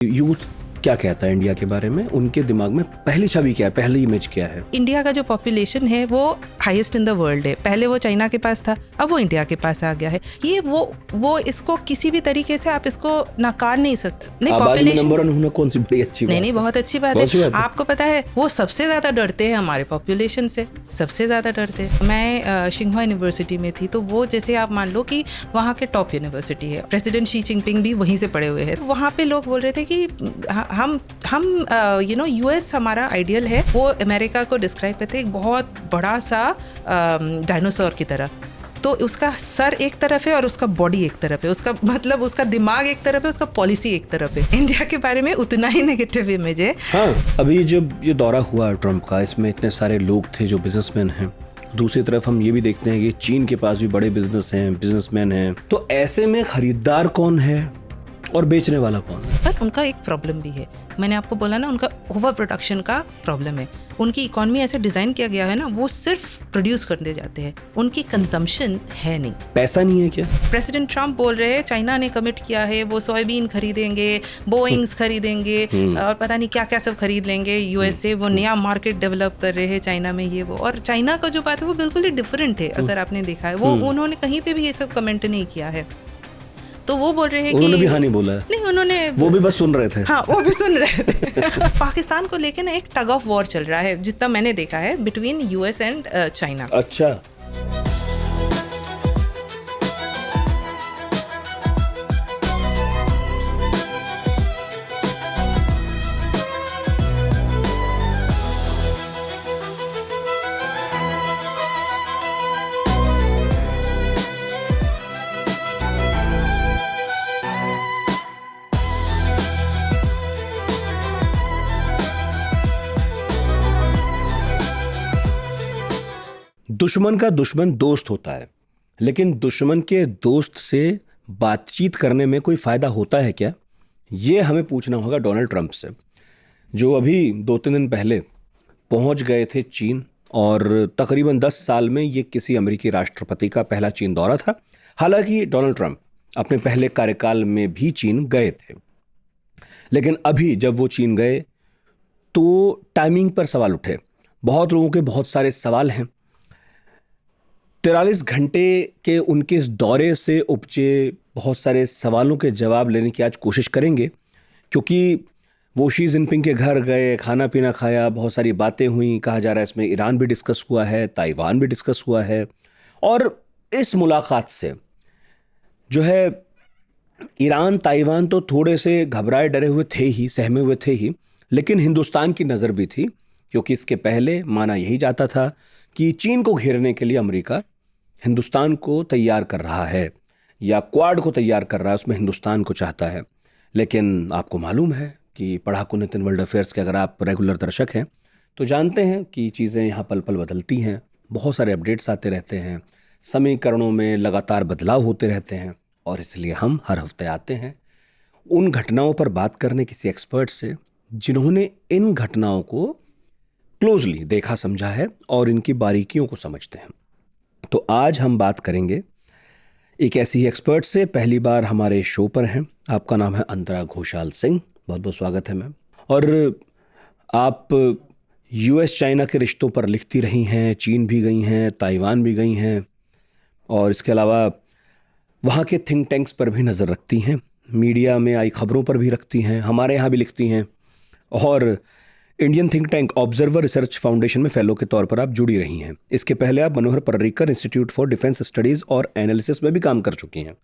Youth क्या कहता है इंडिया के बारे में? उनके दिमाग में पहली छवि क्या है, पहली इमेज क्या है? इंडिया का जो पॉपुलेशन है वो हाईएस्ट इन द वर्ल्ड है। पहले वो चाइना के पास था, अब वो इंडिया के पास आ गया है। ये वो इसको किसी भी तरीके से आप इसको नकार नहीं सकते। नहीं, पॉपुलेशन नंबर 1 होना कौन सी बड़ी अच्छी बात है? नहीं, बहुत अच्छी बात है। आपको पता है वो सबसे ज्यादा डरते हैं हमारे पॉपुलेशन से, सबसे ज्यादा डरते हैं। मैं शिंघुआ यूनिवर्सिटी में थी, तो वो जैसे आप मान लो कि वहाँ के टॉप यूनिवर्सिटी है, प्रेसिडेंट शी जिनपिंग भी वहीं से पढ़े हुए हैं। वहाँ पे लोग बोल रहे थे कि हम यूएस हमारा आइडियल है। वो अमेरिका को डिस्क्राइब करते एक बहुत बड़ा सा डायनासोर की तरह। तो उसका सर एक तरफ है और उसका बॉडी एक तरफ है, उसका मतलब उसका दिमाग एक तरफ है, उसका पॉलिसी एक तरफ है। इंडिया के बारे में उतना ही नेगेटिव इमेज है। हाँ, अभी जब ये दौरा हुआ ट्रम्प का, इसमें इतने सारे लोग थे जो बिजनेसमैन हैं। दूसरी तरफ हम ये भी देखते हैं कि चीन के पास भी बड़े बिजनेसमैन हैं। तो ऐसे में खरीदार कौन है और बेचने वाला कौन है? पर उनका एक प्रॉब्लम भी है, मैंने आपको बोला ना, उनका ओवर प्रोडक्शन का प्रॉब्लम है। उनकी इकोनॉमी ऐसे डिजाइन किया गया है ना, वो सिर्फ प्रोड्यूस करते जाते हैं, उनकी कंजम्पशन है नहीं। पैसा नहीं है क्या? प्रेसिडेंट ट्रम्प बोल रहे हैं चाइना ने कमिट किया है, वो सोयाबीन खरीदेंगे, बोइंग्स खरीदेंगे और पता नहीं क्या क्या सब खरीद लेंगे यूएस से। वो नया मार्केट डेवलप कर रहे हैं चाइना में, ये वो। और चाइना का जो बात है वो बिल्कुल ही डिफरेंट है। अगर आपने देखा है, वो उन्होंने कहीं पे भी ये सब कमेंट नहीं किया है। तो वो बोल रहे हैं कि उन्होंने भी हाँ नहीं बोला है। नहीं, उन्होंने वो भी बस सुन रहे थे। हाँ, वो भी सुन रहे थे। पाकिस्तान को लेके ना एक टग ऑफ वॉर चल रहा है, जितना मैंने देखा है, बिटवीन यूएस एंड चाइना। अच्छा, दुश्मन का दुश्मन दोस्त होता है, लेकिन दुश्मन के दोस्त से बातचीत करने में कोई फायदा होता है क्या? ये हमें पूछना होगा डोनाल्ड ट्रंप से, जो अभी 2-3 दिन पहले पहुंच गए थे चीन। और तकरीबन 10 साल में ये किसी अमेरिकी राष्ट्रपति का पहला चीन दौरा था। हालांकि डोनाल्ड ट्रंप अपने पहले कार्यकाल में भी चीन गए थे, लेकिन अभी जब वो चीन गए तो टाइमिंग पर सवाल उठे। बहुत लोगों के बहुत सारे सवाल हैं। 43 घंटे के उनके इस दौरे से उपजे बहुत सारे सवालों के जवाब लेने की आज कोशिश करेंगे, क्योंकि वो शी जिनपिंग के घर गए, खाना पीना खाया, बहुत सारी बातें हुई। कहा जा रहा है इसमें ईरान भी डिस्कस हुआ है, ताइवान भी डिस्कस हुआ है। और इस मुलाकात से जो है, ईरान ताइवान तो थोड़े से घबराए डरे हुए थे ही, सहमे हुए थे ही, लेकिन हिंदुस्तान की नज़र भी थी, क्योंकि इसके पहले माना यही जाता था कि चीन को घेरने के लिए अमेरिका हिंदुस्तान को तैयार कर रहा है, या क्वाड को तैयार कर रहा है, उसमें हिंदुस्तान को चाहता है। लेकिन आपको मालूम है कि पढ़ाकू नितिन वर्ल्ड अफेयर्स के अगर आप रेगुलर दर्शक हैं तो जानते हैं कि चीज़ें यहाँ पल पल बदलती हैं। बहुत सारे अपडेट्स आते रहते हैं, समीकरणों में लगातार बदलाव होते रहते हैं, और इसलिए हम हर हफ्ते आते हैं उन घटनाओं पर बात करने किसी एक्सपर्ट से जिन्होंने इन घटनाओं को क्लोजली देखा समझा है और इनकी बारीकियों को समझते हैं। तो आज हम बात करेंगे एक ऐसी ही एक्सपर्ट से। पहली बार हमारे शो पर हैं, आपका नाम है अंतरा घोषाल सिंह। बहुत बहुत स्वागत है मैम। और आप यूएस चाइना के रिश्तों पर लिखती रही हैं, चीन भी गई हैं, ताइवान भी गई हैं, और इसके अलावा वहाँ के थिंक टैंक्स पर भी नज़र रखती हैं, मीडिया में आई खबरों पर भी रखती हैं, हमारे यहाँ भी लिखती हैं, और Indian think tank observer research foundation में फेलो के तौर पर आप जुड़ी रही हैं। इसके पहले आप Manohar Parrikar institute for defence studies और एनालिसिस में भी काम कर चुकी हैं।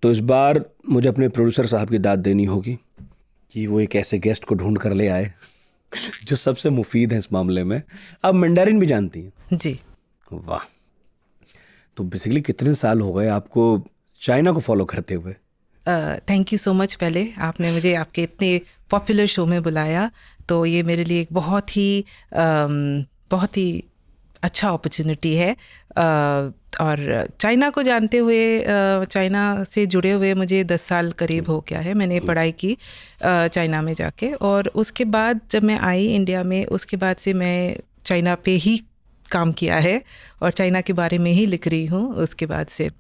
तो इस बार मुझे अपने प्रोड्यूसर साहब की दाद देनी होगी कि वो एक ऐसे गेस्ट को ढूंढ कर ले आए जो सबसे मुफीद है इस मामले में। आप मैंडारिन भी जानती हैं? जी। वाह। तो बेसिकली कितने साल हो गए आपको चाइना को फॉलो करते हुए? Thank you so much. पहले आपने मुझे आपके इतने पॉपुलर शो में बुलाया, तो ये मेरे लिए एक बहुत ही अच्छा अपॉर्चुनिटी है। और चाइना को जानते हुए, चाइना से जुड़े हुए मुझे 10 साल करीब हो गया है। मैंने पढ़ाई की चाइना में जाके, और उसके बाद जब मैं आई इंडिया में, उसके बाद से मैं चाइना पे ही काम किया है और चाइना के बारे में ही लिख रही हूँ। उसके बाद से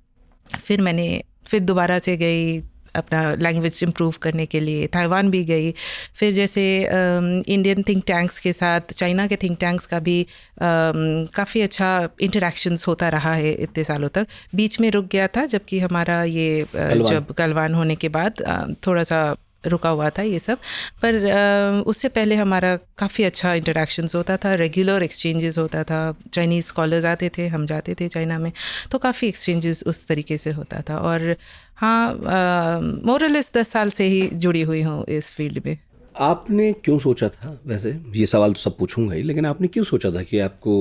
फिर दोबारा से गई अपना लैंग्वेज इम्प्रूव करने के लिए ताइवान भी गई। फिर जैसे इंडियन थिंक टैंक्स के साथ चाइना के थिंक टैंक्स का भी काफ़ी अच्छा इंटरेक्शंस होता रहा है इतने सालों तक। बीच में रुक गया था जबकि हमारा ये जब गलवान होने के बाद थोड़ा सा रुका हुआ था ये सब, पर उससे पहले हमारा काफ़ी अच्छा इंटरेक्शंस होता था, रेगुलर एक्सचेंजेस होता था। चाइनीज़ स्कॉलर्स आते थे, हम जाते थे चाइना में, तो काफ़ी एक्सचेंजेस उस तरीके से होता था। और हाँ, मोरलेस 10 साल से ही जुड़ी हुई हूँ इस फील्ड में। आपने क्यों सोचा था, वैसे ये सवाल तो सब पूछूंगा ही, लेकिन आपने क्यों सोचा था कि आपको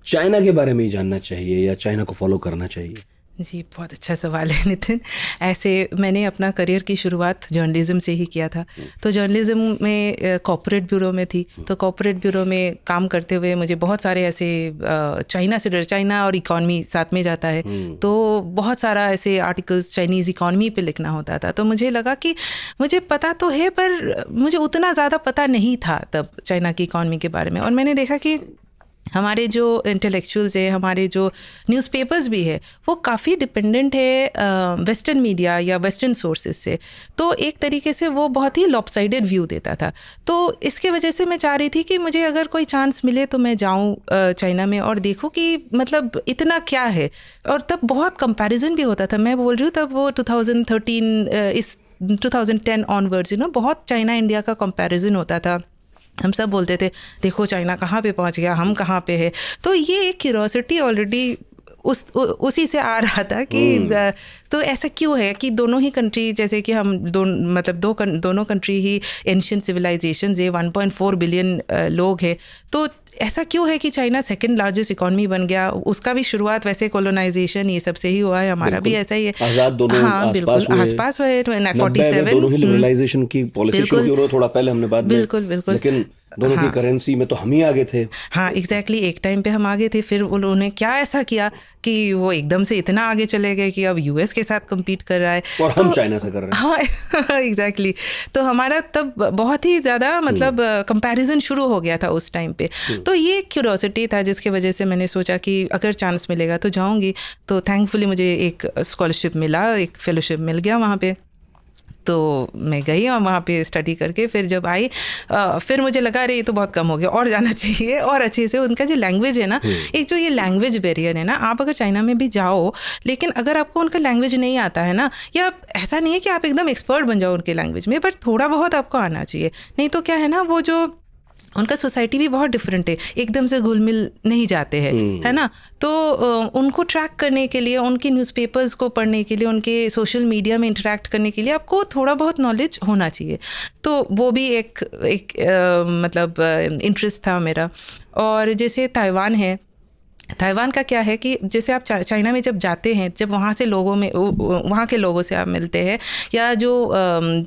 चाइना के बारे में ही जानना चाहिए या चाइना को फॉलो करना चाहिए? जी, बहुत अच्छा सवाल है नितिन। ऐसे मैंने अपना करियर की शुरुआत जर्नलिज्म से ही किया था। तो जर्नलिज्म में कॉर्पोरेट ब्यूरो में थी, तो कॉर्पोरेट ब्यूरो में काम करते हुए मुझे बहुत सारे ऐसे चाइना और इकॉनमी साथ में जाता है, तो बहुत सारा ऐसे आर्टिकल्स चाइनीज़ इकॉनमी पे लिखना होता था। तो मुझे लगा कि मुझे पता तो है पर मुझे उतना ज़्यादा पता नहीं था तब चाइना की इकॉनमी के बारे में। और मैंने देखा कि हमारे जो इंटेलेक्चुअल्स है, हमारे जो न्यूज़पेपर्स भी है, वो काफ़ी डिपेंडेंट है वेस्टर्न मीडिया या वेस्टर्न सोर्सेज से। तो एक तरीके से वो बहुत ही लॉपसाइडेड व्यू देता था। तो इसके वजह से मैं चाह रही थी कि मुझे अगर कोई चांस मिले तो मैं जाऊँ चाइना में और देखूँ कि मतलब इतना क्या है। और तब बहुत कंपैरिजन भी होता था। मैं बोल रही हूँ तब वो 2013 इस 2010 ऑनवर्ड्स बहुत चाइना इंडिया का कंपैरिजन होता था। हम सब बोलते थे देखो चाइना कहाँ पे पहुँच गया, हम कहाँ पे है। तो ये एक क्यूरोसिटी ऑलरेडी उसी से आ रहा था कि तो ऐसा क्यों है कि दोनों ही कंट्री, जैसे कि हम दोनों कंट्री ही एंशिएंट सिविलाइजेशंस है, 1.4 बिलियन लोग हैं, तो ऐसा क्यों है कि चाइना सेकंड लार्जेस्ट इकॉनमी बन गया? उसका भी शुरुआत वैसे कॉलोनाइजेशन ये सब से ही हुआ है, हमारा भी ऐसा ही है। आजाद दोनों आसपास हुए 47 दोनों ही लिबरलाइजेशन की पॉलिसी शुरू हुई, थोड़ा पहले हमने बाद में, बिल्कुल लेकिन दोनों की करेंसी में तो हम ही आगे थे। हाँ एग्जैक्टली, एक टाइम पे हम आगे थे, फिर उन्होंने क्या ऐसा किया कि वो एकदम से इतना आगे चले गए कि अब यूएस के साथ compete कर रहा है और हम चाइना से कर रहे हैं। हाँ एग्जैक्टली। तो हमारा तब बहुत ही ज़्यादा मतलब कंपैरिजन शुरू हो गया था उस टाइम पे। तो ये क्यूरोसिटी था जिसके वजह से मैंने सोचा कि अगर चांस मिलेगा तो जाऊँगी। तो थैंकफुली मुझे एक स्कॉलरशिप मिला, एक फेलोशिप मिल गया वहाँ पे। तो मैं गई और वहाँ पे स्टडी करके फिर जब आई फिर मुझे लगा अरे ये तो बहुत कम हो गया, और जाना चाहिए और अच्छे से। उनका जो लैंग्वेज है ना, एक जो ये लैंग्वेज बैरियर है ना, आप अगर चाइना में भी जाओ लेकिन अगर आपको उनका लैंग्वेज नहीं आता है ना, या ऐसा नहीं है कि आप एकदम एक्सपर्ट बन जाओ उनके लैंग्वेज में, पर थोड़ा बहुत आपको आना चाहिए। नहीं तो क्या है ना, वो जो उनका सोसाइटी भी बहुत डिफरेंट है, एकदम से घुल मिल नहीं जाते हैं, है ना। तो उनको ट्रैक करने के लिए, उनके न्यूज़पेपर्स को पढ़ने के लिए, उनके सोशल मीडिया में इंटरेक्ट करने के लिए आपको थोड़ा बहुत नॉलेज होना चाहिए। तो वो भी एक मतलब इंटरेस्ट था मेरा। और जैसे ताइवान है, ताइवान का क्या है कि जैसे आप चाइना में जब जाते हैं, जब वहाँ से वहाँ के लोगों से आप मिलते हैं, या जो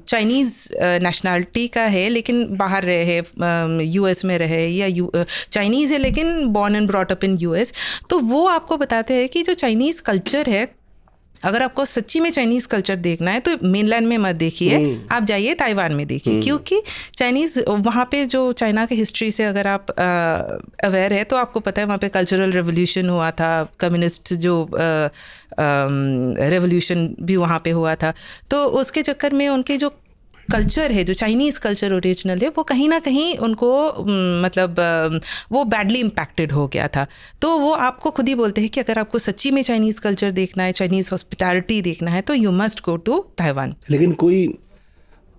चाइनीज़ नेशनलिटी का है लेकिन बाहर रहे है, यूएस में रहे, या चाइनीज़ है लेकिन born and brought up in US, तो वो आपको बताते हैं कि जो चाइनीज़ कल्चर है, अगर आपको सच्ची में चाइनीज़ कल्चर देखना है तो मेनलैंड में मत देखिए, आप जाइए ताइवान में देखिए। क्योंकि चाइनीज़ वहाँ पे जो चाइना के हिस्ट्री से अगर आप अवेयर है तो आपको पता है वहाँ पे कल्चरल रेवोल्यूशन हुआ था, कम्युनिस्ट जो रेवोल्यूशन भी वहाँ पे हुआ था। तो उसके चक्कर में उनके जो कल्चर है, जो चाइनीज़ कल्चर ओरिजिनल है, वो कहीं ना कहीं उनको मतलब वो बैडली इम्पैक्टेड हो गया था। तो वो आपको खुद ही बोलते हैं कि अगर आपको सच्ची में चाइनीज़ कल्चर देखना है, चाइनीज़ हॉस्पिटैलिटी देखना है, तो you must go to Taiwan. लेकिन कोई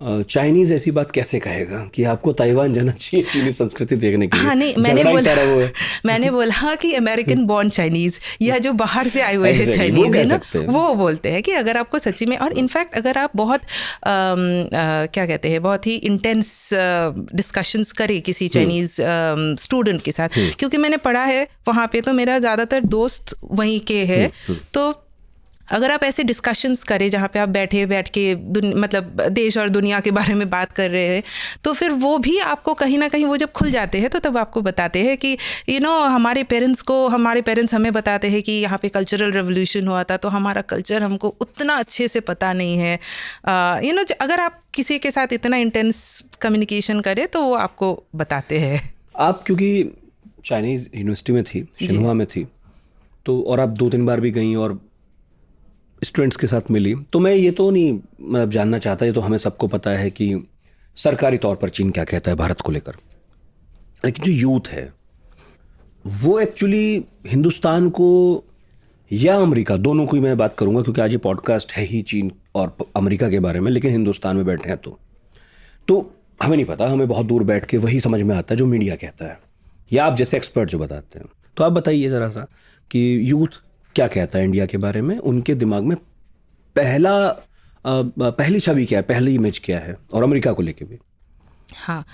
चाइनीज ऐसी बात कैसे कहेगा कि आपको ताइवान जाना चाहिए चीनी संस्कृति देखने के लिए? हाँ नहीं, मैंने बोला कि अमेरिकन बॉर्न चाइनीज, या जो बाहर से आए हुए हैं चाइनीज है ना, वो बोलते हैं कि अगर आपको सच्ची में, और इनफैक्ट अगर आप बहुत क्या कहते हैं, बहुत ही इंटेंस डिस्कशंस करें किसी चाइनीज स्टूडेंट के साथ, क्योंकि मैंने पढ़ा है वहाँ पे, तो मेरा ज़्यादातर दोस्त वहीं के हैं, तो अगर आप ऐसे डिस्कशंस करें जहाँ पे आप बैठ के मतलब देश और दुनिया के बारे में बात कर रहे हैं, तो फिर वो भी आपको कहीं ना कहीं, वो जब खुल जाते हैं तो तब आपको बताते हैं कि हमारे पेरेंट्स हमें बताते हैं कि यहाँ पे कल्चरल रेवोल्यूशन हुआ था, तो हमारा कल्चर हमको उतना अच्छे से पता नहीं है। अगर आप किसी के साथ इतना इंटेंस कम्युनिकेशन करें तो वो आपको बताते हैं। आप क्योंकि चाइनीज़ यूनिवर्सिटी में थी, शिन्हुआ में थी, तो और आप 2-3 बार भी गई और स्टूडेंट्स के साथ मिली, तो मैं ये तो नहीं मतलब जानना चाहता, ये तो हमें सबको पता है कि सरकारी तौर पर चीन क्या कहता है भारत को लेकर, लेकिन जो यूथ है वो एक्चुअली हिंदुस्तान को या अमेरिका, दोनों की मैं बात करूंगा क्योंकि आज ये पॉडकास्ट है ही चीन और अमेरिका के बारे में, लेकिन हिंदुस्तान में बैठे हैं तो हमें नहीं पता, हमें बहुत दूर बैठ के वही समझ में आता है जो मीडिया कहता है या आप जैसे एक्सपर्ट जो बताते हैं। तो आप बताइए ज़रा सा कि यूथ क्या कहता है इंडिया के बारे में, उनके दिमाग में पहली छवि क्या है, पहली इमेज क्या है, और अमेरिका को लेके भी। हाँ,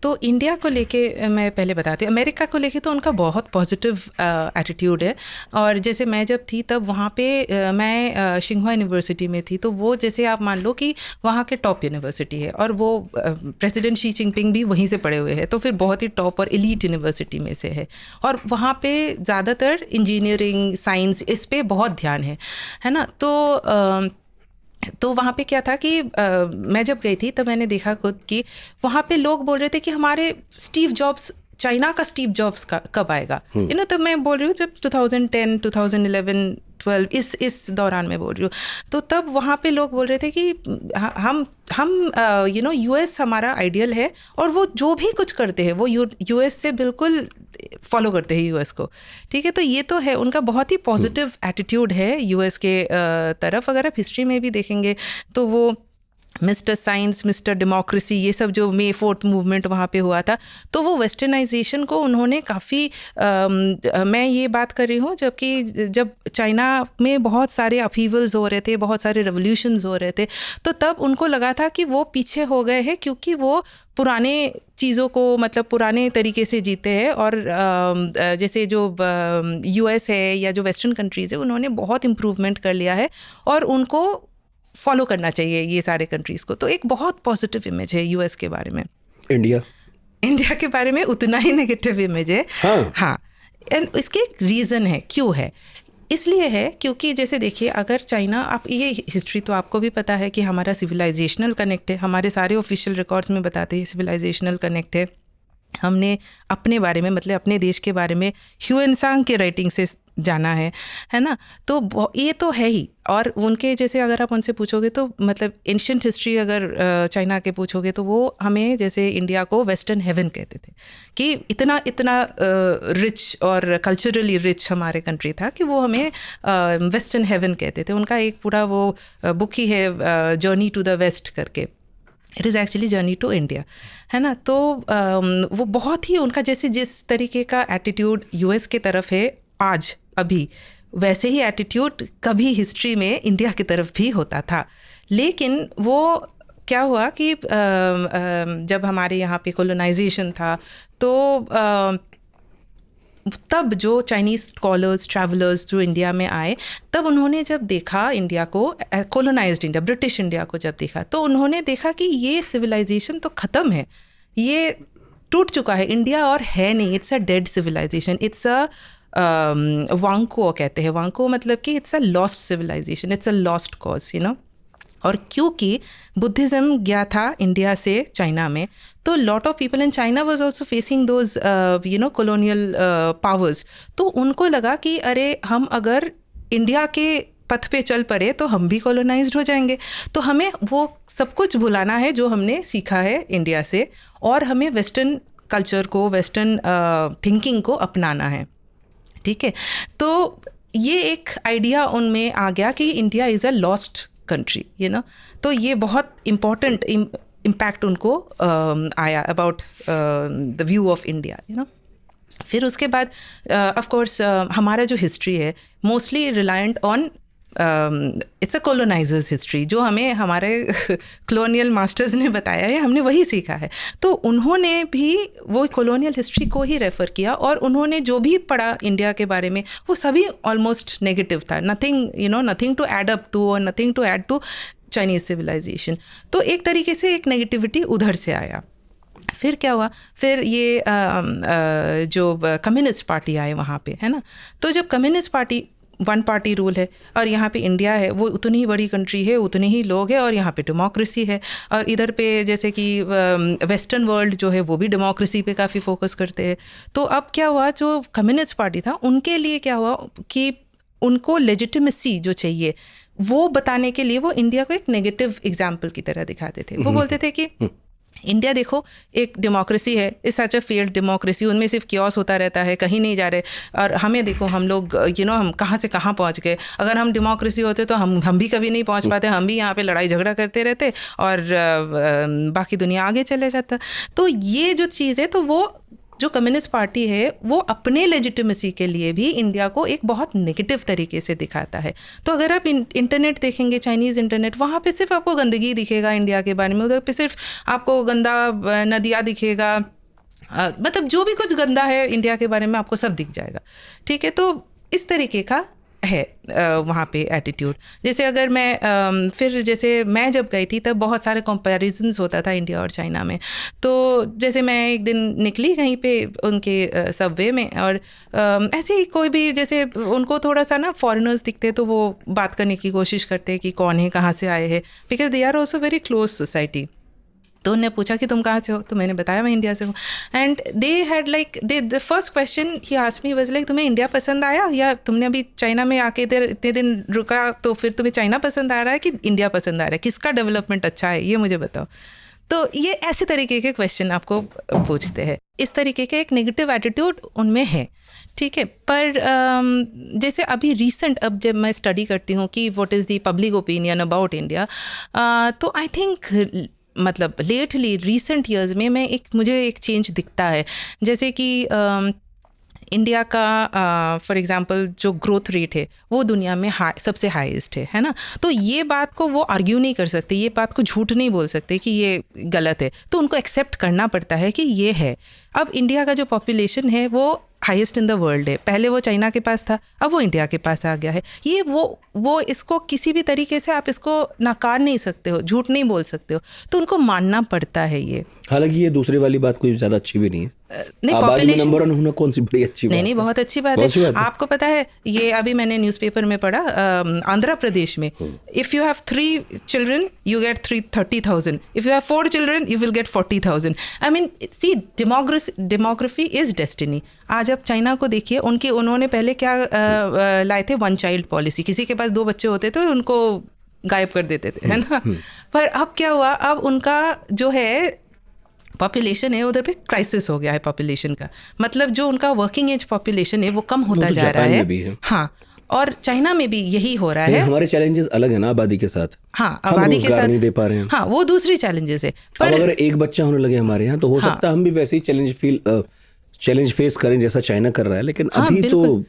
तो इंडिया को लेके मैं पहले बताती हूँ। अमेरिका को लेके तो उनका बहुत पॉजिटिव एटीट्यूड है। और जैसे मैं जब थी तब वहाँ पे मैं शिंगहुआ यूनिवर्सिटी में थी, तो वो जैसे आप मान लो कि वहाँ के टॉप यूनिवर्सिटी है और वो प्रेसिडेंट शी जिनपिंग भी वहीं से पढ़े हुए हैं, तो फिर बहुत ही टॉप और एलीट यूनिवर्सिटी में से है। और वहाँ पे ज़्यादातर इंजीनियरिंग, साइंस, इस पे बहुत ध्यान है ना। तो वहाँ पे क्या था कि मैं जब गई थी तब मैंने देखा खुद कि वहाँ पे लोग बोल रहे थे कि हमारे स्टीव जॉब्स, चाइना का स्टीव जॉब्स कब आएगा, तब मैं बोल रही हूँ जब 2010, 2011, 12 इस दौरान में बोल रही हूँ। तो तब वहाँ पे लोग बोल रहे थे कि हम यूएस हमारा आइडियल है और वो जो भी कुछ करते हैं वो यूएस से बिल्कुल फॉलो करते हैं यूएस को। ठीक है, तो ये तो है, उनका बहुत ही पॉजिटिव एटीट्यूड है यूएस के तरफ। अगर आप हिस्ट्री में भी देखेंगे तो वो मिस्टर साइंस, मिस्टर डेमोक्रेसी, ये सब जो May 4th मूवमेंट वहाँ पे हुआ था, तो वो वेस्टर्नाइजेशन को उन्होंने काफ़ी मैं ये बात कर रही हूँ जब चाइना में बहुत सारे अपहीवल्स हो रहे थे, बहुत सारे रेवोल्यूशंस हो रहे थे, तो तब उनको लगा था कि वो पीछे हो गए हैं क्योंकि वो पुराने चीज़ों को, मतलब पुराने तरीके से जीते हैं। और जैसे जो यूएस है या जो वेस्टर्न कंट्रीज़ है, उन्होंने बहुत इम्प्रूवमेंट कर लिया है और उनको फॉलो करना चाहिए ये सारे कंट्रीज़ को। तो एक बहुत पॉजिटिव इमेज है यूएस के बारे में। इंडिया के बारे में उतना ही नेगेटिव इमेज है। हाँ, एंड इसके एक रीज़न है, क्यों है, इसलिए है क्योंकि जैसे देखिए, अगर चाइना, आप ये हिस्ट्री तो आपको भी पता है कि हमारा सिविलाइजेशनल कनेक्ट है, हमारे सारे ऑफिशियल रिकॉर्ड्स में बताते हैं सिविलाइजेशनल कनेक्ट है। हमने अपने बारे में, मतलब अपने देश के बारे में ह्यूएनसांग के राइटिंग से जाना है ना। तो ये तो है ही। और उनके जैसे अगर आप उनसे पूछोगे तो मतलब एंशिएंट हिस्ट्री अगर चाइना के पूछोगे तो वो हमें, जैसे इंडिया को वेस्टर्न हेवन कहते थे कि इतना रिच और कल्चरली रिच हमारे कंट्री था कि वो हमें वेस्टर्न हेवन कहते थे। उनका एक पूरा वो बुक ही है, जर्नी टू द वेस्ट करके। It is actually journey to India, है ना। तो वो बहुत ही उनका जैसे जिस तरीके का एटीट्यूड यूएस के तरफ है आज अभी, वैसे ही एटीट्यूड कभी हिस्ट्री में इंडिया की तरफ भी होता था। लेकिन वो क्या हुआ कि जब हमारे यहाँ पे कॉलोनाइजेशन था तो तब जो चाइनीज़ स्कॉलर्स, ट्रैवलर्स जो इंडिया में आए, तब उन्होंने जब देखा इंडिया को, कॉलोनाइज्ड इंडिया, ब्रिटिश इंडिया को जब देखा, तो उन्होंने देखा कि ये सिविलाइजेशन तो ख़त्म है, ये टूट चुका है इंडिया और है नहीं, it's a dead civilisation, it's a वांको कहते हैं। वांको मतलब कि it's a lost civilisation, it's a lost cause, और क्योंकि बुद्धिज़्म गया था इंडिया से चाइना में, तो lot of people in China was also facing those colonial powers. तो उनको लगा कि अरे, हम अगर इंडिया के पथ पे चल पड़े तो हम भी कॉलोनाइज्ड हो जाएंगे, तो हमें वो सब कुछ भुलाना है जो हमने सीखा है इंडिया से, और हमें वेस्टर्न कल्चर को, वेस्टर्न थिंकिंग को अपनाना है। ठीक है, तो ये एक आइडिया उनमें आ गया कि India is a lost country, तो ये बहुत इम्पॉर्टेंट इम्पैक्ट उनको आया about the view of India, फिर उसके बाद ऑफ कोर्स हमारा जो हिस्ट्री है mostly reliant on it's a colonisers history, जो हमें हमारे कॉलोनियल मास्टर्स ने बताया है, हमने वही सीखा है। तो उन्होंने भी वो कॉलोनियल हिस्ट्री को ही रेफ़र किया, और उन्होंने जो भी पढ़ा इंडिया के बारे में वो सभी ऑलमोस्ट नेगेटिव था, nothing to add up to और nothing to add to Chinese civilisation. तो एक तरीके से एक नेगेटिविटी उधर से आया। फिर क्या हुआ, फिर ये जो कम्युनिस्ट पार्टी आए वहाँ पे, है ना। तो जब communist party, one party rule है, और यहाँ पे इंडिया है, वो उतनी ही बड़ी कंट्री है, उतने ही लोग हैं, और यहाँ पे डेमोक्रेसी है, और इधर पे जैसे कि वेस्टर्न वर्ल्ड जो है वो भी डेमोक्रेसी पे काफ़ी फोकस करते हैं। तो अब क्या हुआ, जो कम्युनिस्ट पार्टी था उनके लिए क्या हुआ कि उनको लेजिटिमेसी जो चाहिए वो बताने के लिए वो इंडिया को एक नेगेटिव एग्जाम्पल की तरह दिखाते थे। वो बोलते थे कि इंडिया देखो एक डेमोक्रेसी है, इस सच अ फेल्ड डेमोक्रेसी, उनमें सिर्फ क्योस होता रहता है, कहीं नहीं जा रहे। और हमें देखो, हम लोग हम कहाँ से कहाँ पहुँच गए। अगर हम डेमोक्रेसी होते तो हम भी कभी नहीं पहुँच पाते, हम भी यहाँ पे लड़ाई झगड़ा करते रहते और बाकी दुनिया आगे चले जाता। तो ये जो चीज़ है, तो वो जो कम्युनिस्ट पार्टी है वो अपने लेजिटिमेसी के लिए भी इंडिया को एक बहुत नेगेटिव तरीके से दिखाता है। तो अगर आप इंटरनेट देखेंगे, चाइनीज़ इंटरनेट, वहाँ पे सिर्फ आपको गंदगी दिखेगा इंडिया के बारे में, उधर पे सिर्फ आपको गंदा नदियाँ दिखेगा, मतलब जो भी कुछ गंदा है इंडिया के बारे में आपको सब दिख जाएगा। ठीक है, तो इस तरीके का है वहाँ पे एटीट्यूड। जैसे अगर मैं फिर जैसे मैं जब गई थी तब बहुत सारे कंपैरिजन्स होता था इंडिया और चाइना में। तो जैसे मैं एक दिन निकली कहीं पे उनके सबवे में, और ऐसे ही कोई भी जैसे उनको थोड़ा सा ना फॉरेनर्स दिखते तो वो बात करने की कोशिश करते हैं कि कौन है, कहाँ से आए हैं, because they are also very close society. तो उन्होंने पूछा कि तुम कहाँ से हो, तो मैंने बताया मैं इंडिया से हूँ। And they had like the first question he asked me was like, तुम्हें इंडिया पसंद आया, या तुमने अभी चाइना में आके इधर इतने दिन रुका तो फिर तुम्हें चाइना पसंद आ रहा है कि इंडिया पसंद आ रहा है, किसका डेवलपमेंट अच्छा है ये मुझे बताओ। तो ये ऐसे तरीके के क्वेश्चन आपको पूछते हैं, इस तरीके के एक नेगेटिव एटीट्यूड उनमें है। ठीक है, पर जैसे अभी रिसेंट, अब जब मैं स्टडी करती हूँ कि what is the public opinion about India, तो आई थिंक मतलब लेटली रिसेंट ईयर्स में मुझे एक चेंज दिखता है। जैसे कि इंडिया का फॉर एग्जांपल जो ग्रोथ रेट है वो दुनिया में सबसे हाईएस्ट है ना। तो ये बात को वो आर्ग्यू नहीं कर सकते, ये बात को झूठ नहीं बोल सकते कि ये गलत है, तो उनको एक्सेप्ट करना पड़ता है कि ये है। अब इंडिया का जो पॉपुलेशन है वो हाईएस्ट इन द वर्ल्ड है, पहले वो चाइना के पास था, अब वो इंडिया के पास आ गया है। ये वो इसको किसी भी तरीके से आप इसको नकार नहीं सकते हो, झूठ नहीं बोल सकते हो, तो उनको मानना पड़ता है ये। हालांकि ये दूसरी वाली बात कोई ज़्यादा अच्छी भी नहीं है। नहीं, पॉपुलेशन नंबर 1 होना कौन सी बड़ी अच्छी बात है? नहीं, बहुत अच्छी बात है। आपको पता है, ये अभी मैंने न्यूज़पेपर में पढ़ा, आंध्र प्रदेश में if you have 3 children you get 30,000, if you have 4 children you will get 40,000। I mean see, demography is destiny. आज आप चाइना को देखिए, उन्होंने पहले क्या लाए थे, 1 चाइल्ड पॉलिसी। किसी के पास 2 बच्चे होते तो उनको गायब कर देते थे, है ना। पर अब क्या हुआ, अब उनका जो है पॉपुलेशन है उधर पे क्राइसिस हो गया है पॉपुलेशन का, मतलब जो उनका वर्किंग एज पॉपुलेशन है वो कम होता जा रहा है। हाँ, और चाइना में भी यही हो रहा है। हमारे चैलेंजेस अलग है ना आबादी के साथ। हाँ, आबादी के साथ नहीं दे पा रहे हैं। हाँ, वो दूसरी चैलेंजेस है। पर अगर एक बच्चा होने लगे हमारे यहाँ तो हो सकता है हम भी वैसे ही चैलेंज फेस करें जैसा चाइना कर रहा है, लेकिन अभी तो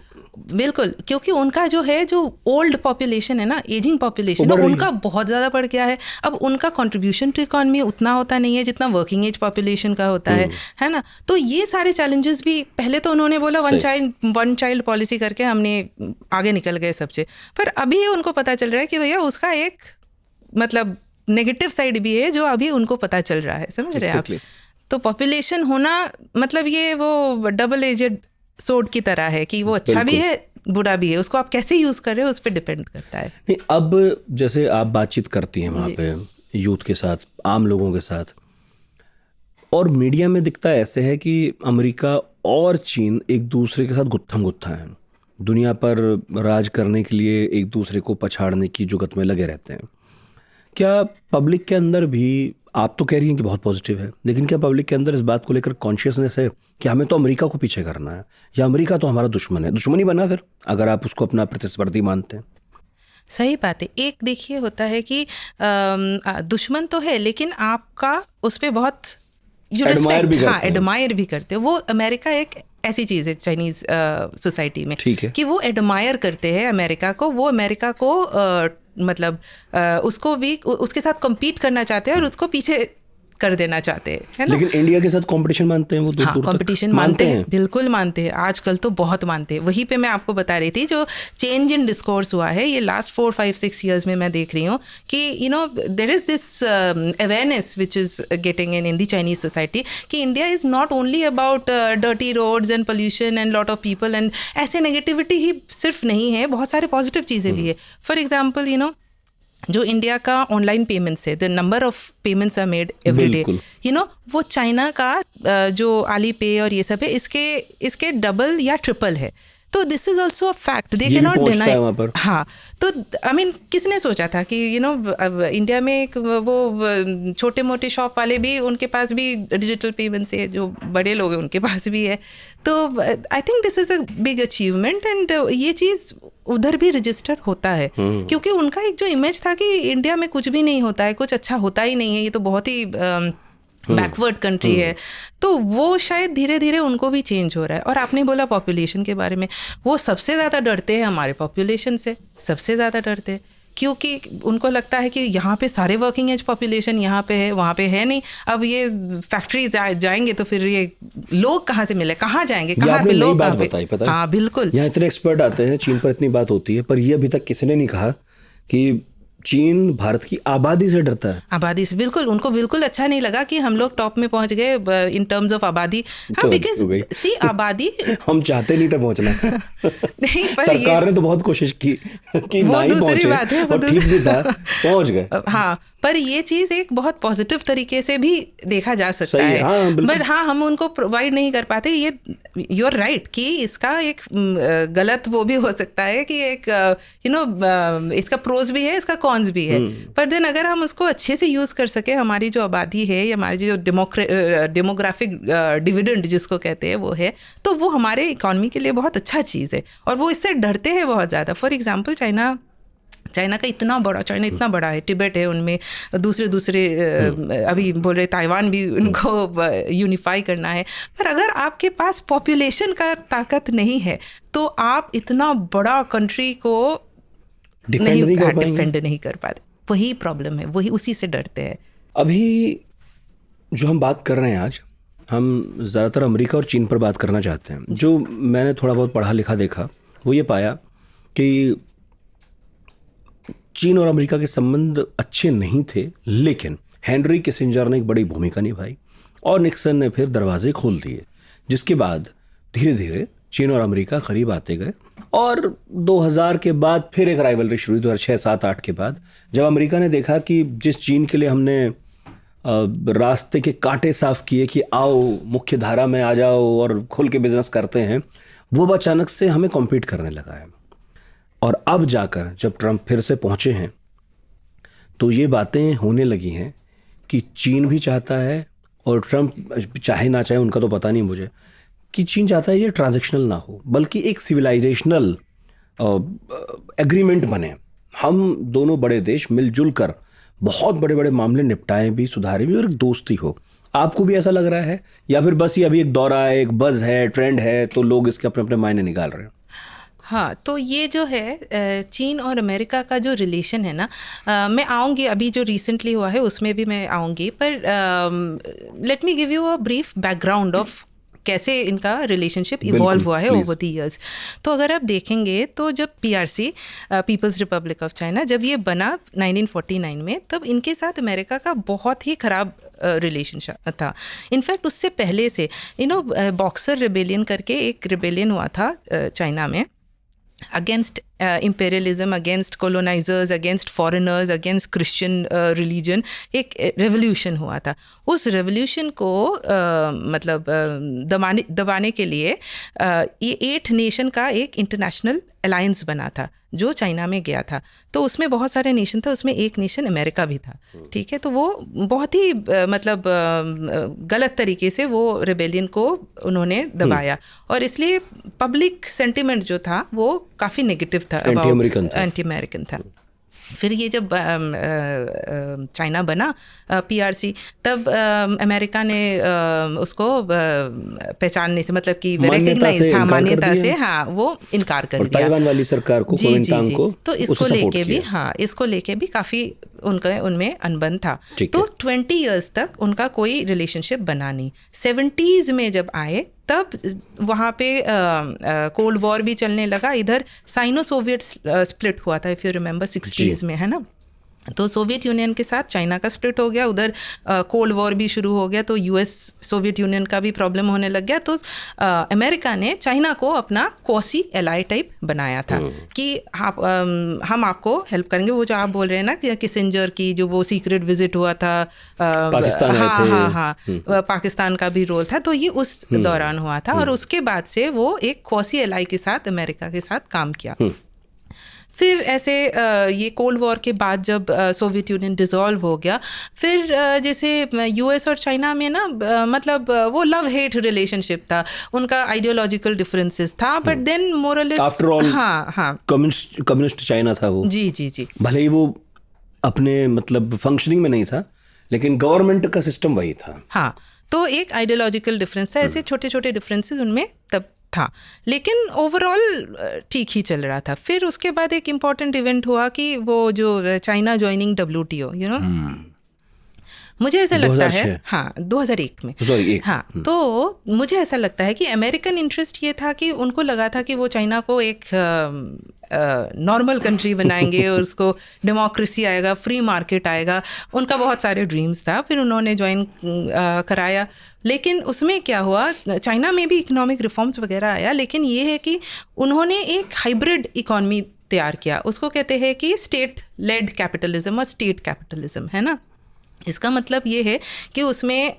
बिल्कुल, क्योंकि उनका जो है, जो ओल्ड पॉपुलेशन है ना, एजिंग पॉपुलेशन है, उनका बहुत ज़्यादा बढ़ गया है। अब उनका कंट्रीब्यूशन टू इकॉनमी उतना होता नहीं है जितना वर्किंग एज पॉपुलेशन का होता है ना। तो ये सारे चैलेंजेस भी, पहले तो उन्होंने बोला 1 चाइल्ड पॉलिसी करके हमने आगे निकल गए सबसे, पर अभी उनको पता चल रहा है कि भैया उसका एक मतलब नेगेटिव साइड भी है जो अभी उनको पता चल रहा है, समझ रहे हैं आप। तो पॉपुलेशन होना मतलब ये वो डबल एजेड सोड की तरह है कि वो अच्छा भी है बुरा भी है, उसको आप कैसे यूज़ कर रहे हो उस पर डिपेंड करता है। नहीं, अब जैसे आप बातचीत करती हैं वहाँ पे यूथ के साथ, आम लोगों के साथ, और मीडिया में दिखता है ऐसे है कि अमेरिका और चीन एक दूसरे के साथ गुत्थम गुत्था है, दुनिया पर राज करने के लिए एक दूसरे को पछाड़ने की जुगत में लगे रहते हैं। क्या पब्लिक के अंदर भी, आप तो कह रही हैं कि बहुत पॉजिटिव है, लेकिन क्या पब्लिक के अंदर इस बात को लेकर कॉन्शियसनेस है कि हमें तो अमेरिका को पीछे करना है, या अमेरिका तो हमारा दुश्मन है? दुश्मन ही बना फिर, अगर आप उसको अपना प्रतिस्पर्धी मानते हैं। सही बात है। एक देखिए होता है कि दुश्मन तो है, लेकिन आपका उस पर बहुत एडमायर भी करते हो। वो अमेरिका एक ऐसी चीज़ है चाइनीज़ सोसाइटी में, ठीक है, कि वो एडमायर करते हैं अमेरिका को, वो अमेरिका को मतलब उसको भी उसके साथ कम्पीट करना चाहते हैं और उसको पीछे कर देना चाहते हैं, है ना। लेकिन इंडिया के साथ कंपटीशन मानते हैं वो? हाँ, कंपटीशन मानते हैं, बिल्कुल मानते हैं, आजकल तो बहुत मानते हैं। वहीं पे मैं आपको बता रही थी, जो चेंज इन डिस्कोर्स हुआ है ये लास्ट 4-5-6 ईयर्स में मैं देख रही हूँ कि there is this awareness which is getting in the Chinese society कि India is not only about dirty roads and pollution and lot of people and ऐसे नेगेटिविटी ही सिर्फ नहीं है, बहुत सारे पॉजिटिव चीज़ें भी है। फॉर एग्जाम्पल जो इंडिया का ऑनलाइन पेमेंट्स है, the number of payments are made every day, वो चाइना का जो आली पे और ये सब है इसके डबल या ट्रिपल है। तो this is also a fact, they ये भी कैन नॉट पहुंचता है डिनाई। वहाँ पर। हाँ, तो आई मीन किसने सोचा था कि अब इंडिया में एक वो छोटे मोटे शॉप वाले भी, उनके पास भी डिजिटल पेमेंट्स है, जो बड़े लोग हैं उनके पास भी है। तो I think this is a big achievement, and ये चीज़ उधर भी रजिस्टर होता है, क्योंकि उनका एक जो इमेज था कि इंडिया में कुछ भी नहीं होता है, कुछ अच्छा होता ही नहीं है, ये तो बहुत ही बैकवर्ड कंट्री है। तो वो शायद धीरे धीरे उनको भी चेंज हो रहा है। और आपने बोला पॉपुलेशन के बारे में, वो सबसे ज़्यादा डरते हैं हमारे पॉपुलेशन से, सबसे ज़्यादा डरते हैं, क्योंकि उनको लगता है कि यहाँ पे सारे वर्किंग एज पॉपुलेशन यहाँ पे है, वहाँ पे है नहीं। अब ये फैक्ट्री जाएंगे तो फिर ये लोग कहाँ से मिले, कहाँ जाएंगे, कहाँ पे लोग, बात कहाँ पे। बताई, पता है? हाँ बिल्कुल। यहाँ इतने एक्सपर्ट आते हैं, चीन पर इतनी बात होती है, पर ये अभी तक किसी ने नहीं कहा कि चीन भारत की आबादी से डरता है। आबादी से बिल्कुल, उनको बिल्कुल अच्छा नहीं लगा कि हम लोग टॉप में पहुंच गए इन टर्म्स ऑफ आबादी। हाँ, बिकॉज सी आबादी हम चाहते नहीं था पहुंचना। नहीं, पर सरकार ने तो बहुत कोशिश की कि वो ना ही दूसरी पहुंचे, बात है, वो और ठीक भी था, पहुंच गए। हाँ, पर ये चीज़ एक बहुत पॉजिटिव तरीके से भी देखा जा सकता है। हाँ, बट हाँ, हम उनको प्रोवाइड नहीं कर पाते। ये यू आर राइट कि इसका एक गलत वो भी हो सकता है कि एक इसका प्रोज भी है, इसका कॉन्स भी है। पर देन अगर हम उसको अच्छे से यूज़ कर सके, हमारी जो आबादी है या हमारी जो डेमोग्राफिक डिविडेंड जिसको कहते हैं वो है, तो वो हमारे इकॉनमी के लिए बहुत अच्छा चीज़ है। और वो इससे डरते हैं बहुत ज़्यादा। फॉर एग्जाम्पल चाइना का इतना बड़ा है, तिब्बत है, उनमें दूसरे अभी बोल रहे ताइवान भी उनको यूनिफाई करना है। पर अगर आपके पास पॉपुलेशन का ताकत नहीं है तो आप इतना बड़ा कंट्री को डिफेंड नहीं कर पाते। वही प्रॉब्लम है, वही उसी से डरते हैं। अभी जो हम बात कर रहे हैं आज, हम ज़्यादातर अमेरिका और चीन पर बात करना चाहते हैं। जो मैंने थोड़ा बहुत पढ़ा लिखा देखा, वो ये पाया कि चीन और अमेरिका के संबंध अच्छे नहीं थे, लेकिन हेनरी किसिंजर ने एक बड़ी भूमिका निभाई और निक्सन ने फिर दरवाजे खोल दिए, जिसके बाद धीरे धीरे चीन और अमेरिका करीब आते गए। और 2000 के बाद फिर एक राइवलरी शुरू हुई, 2006, 7, 8 के बाद, जब अमेरिका ने देखा कि जिस चीन के लिए हमने रास्ते के कांटे साफ किए कि आओ मुख्य धारा में आ जाओ और खुल के बिजनेस करते हैं, वो अचानक से हमें कॉम्पीट करने लगा है। और अब जाकर जब ट्रंप फिर से पहुंचे हैं तो ये बातें होने लगी हैं कि चीन भी चाहता है, और ट्रंप चाहे ना चाहे उनका तो पता नहीं मुझे, कि चीन चाहता है ये ट्रांजैक्शनल ना हो, बल्कि एक सिविलाइजेशनल एग्रीमेंट बने। हम दोनों बड़े देश मिलजुल कर बहुत बड़े बड़े मामले निपटाएं भी, सुधारें भी, और एक दोस्ती हो। आपको भी ऐसा लग रहा है, या फिर बस ये अभी एक दौरा है, एक बज़ है, ट्रेंड है, तो लोग इसके अपने अपने मायने निकाल रहे हैं? हाँ, तो ये जो है चीन और अमेरिका का जो रिलेशन है ना, मैं आऊँगी, अभी जो रिसेंटली हुआ है उसमें भी मैं आऊँगी, पर let me give you a brief background of कैसे इनका रिलेशनशिप इवॉल्व हुआ है ओवर द ईयर्स। तो अगर आप देखेंगे तो जब PRC, people's republic of China, जब ये बना 1949 में, तब इनके साथ अमेरिका का बहुत ही ख़राब रिलेशनशिप था। इनफैक्ट उससे पहले से बॉक्सर रिबेलियन करके एक रिबेलियन हुआ था चाइना में, against imperialism, against colonizers, against foreigners, against Christian religion, एक रेवोल्यूशन हुआ था। उस रेवोल्यूशन को दबाने के लिए ये 8 नेशन का एक इंटरनेशनल अलायंस बना था जो चाइना में गया था। तो उसमें बहुत सारे नेशन था, उसमें एक नेशन अमेरिका भी था, ठीक है। तो वो बहुत ही गलत तरीके से वो रिबेलियन को उन्होंने दबाया, और इसलिए पब्लिक सेंटिमेंट जो था वो काफ़ी नेगेटिव था, एंटी अमेरिकन था। फिर ये जब चाइना बना PRC, तब अमेरिका ने उसको पहचानने से, मतलब कि रिकग्नाइज, मान्यता से वो इनकार कर दिया। ताइवान वाली सरकार को, कुओमिंटांग को, तो इसको लेके भी इसको लेके भी काफ़ी उनमें अनबन था। तो 20 इयर्स तक उनका कोई रिलेशनशिप बना नहीं। 70s में जब आए तब वहाँ पे कोल्ड वॉर भी चलने लगा। इधर साइनो सोवियत स्प्लिट हुआ था, इफ़ यू रिमेंबर, 60s में, है ना। तो सोवियत यूनियन के साथ चाइना का स्प्लिट हो गया, उधर कोल्ड वॉर भी शुरू हो गया, तो यूएस सोवियत यूनियन का भी प्रॉब्लम होने लग गया। तो अमेरिका ने चाइना को अपना क्वासी एलाई टाइप बनाया था कि हम आपको हेल्प करेंगे। वो जो आप बोल रहे हैं ना कि किसिंजर की जो वो सीक्रेट विजिट हुआ था पाकिस्तान आए थे। हाँ, पाकिस्तान का भी रोल था, तो ये उस दौरान हुआ था। और उसके बाद से वो एक क्वासी एलाई के साथ अमेरिका के साथ काम किया। फिर ऐसे ये कोल्ड वॉर के बाद जब सोवियत यूनियन डिसॉल्व हो गया, फिर जैसे यूएस और चाइना में ना मतलब वो लव हेट रिलेशनशिप था, उनका आइडियोलॉजिकल डिफरेंसेस था, बट देन मोर और लेस आफ्टर ऑल हाँ कम्युनिस्ट चाइना था वो। जी भले ही वो अपने मतलब फंक्शनिंग में नहीं था, लेकिन गवर्नमेंट का सिस्टम वही था। हाँ, तो एक आइडियोलॉजिकल डिफरेंस था, ऐसे छोटे छोटे डिफरेंसेस उनमें तब था, लेकिन ओवरऑल ठीक ही चल रहा था। फिर उसके बाद एक इम्पॉर्टेंट इवेंट हुआ कि वो जो China joining WTO, you know, मुझे ऐसा लगता है, हाँ 2001 में, हाँ, तो मुझे ऐसा लगता है कि अमेरिकन इंटरेस्ट ये था कि उनको लगा था कि वो चाइना को एक नॉर्मल कंट्री बनाएंगे और उसको डेमोक्रेसी आएगा, फ्री मार्केट आएगा, उनका बहुत सारे ड्रीम्स था। फिर उन्होंने ज्वाइन कराया, लेकिन उसमें क्या हुआ, चाइना में भी इकोनॉमिक रिफॉर्म्स वगैरह आया, लेकिन ये है कि उन्होंने एक हाइब्रिड इकॉनमी तैयार किया। उसको कहते हैं कि स्टेट लेड कैपिटलिज्म और स्टेट कैपिटलिज्म, है ना। इसका मतलब ये है कि उसमें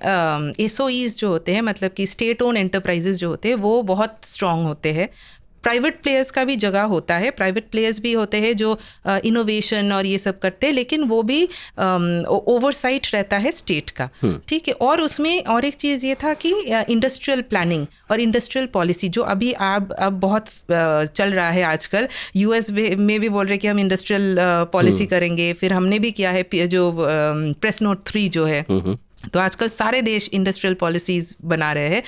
SOEs जो होते हैं, मतलब कि स्टेट ओन एंटरप्राइजेज जो होते हैं, वो बहुत स्ट्रॉन्ग होते हैं। प्राइवेट प्लेयर्स का भी जगह होता है, प्राइवेट प्लेयर्स भी होते हैं जो इनोवेशन और ये सब करते हैं, लेकिन वो भी ओवरसाइट रहता है स्टेट का, ठीक है। और उसमें और एक चीज़ ये था कि इंडस्ट्रियल प्लानिंग और इंडस्ट्रियल पॉलिसी जो अभी अब बहुत चल रहा है आजकल, US में भी बोल रहे कि हम इंडस्ट्रियल पॉलिसी करेंगे। फिर हमने भी किया है जो प्रेस नोट 3 जो है, तो आजकल सारे देश इंडस्ट्रियल पॉलिसीज़ बना रहे हैं।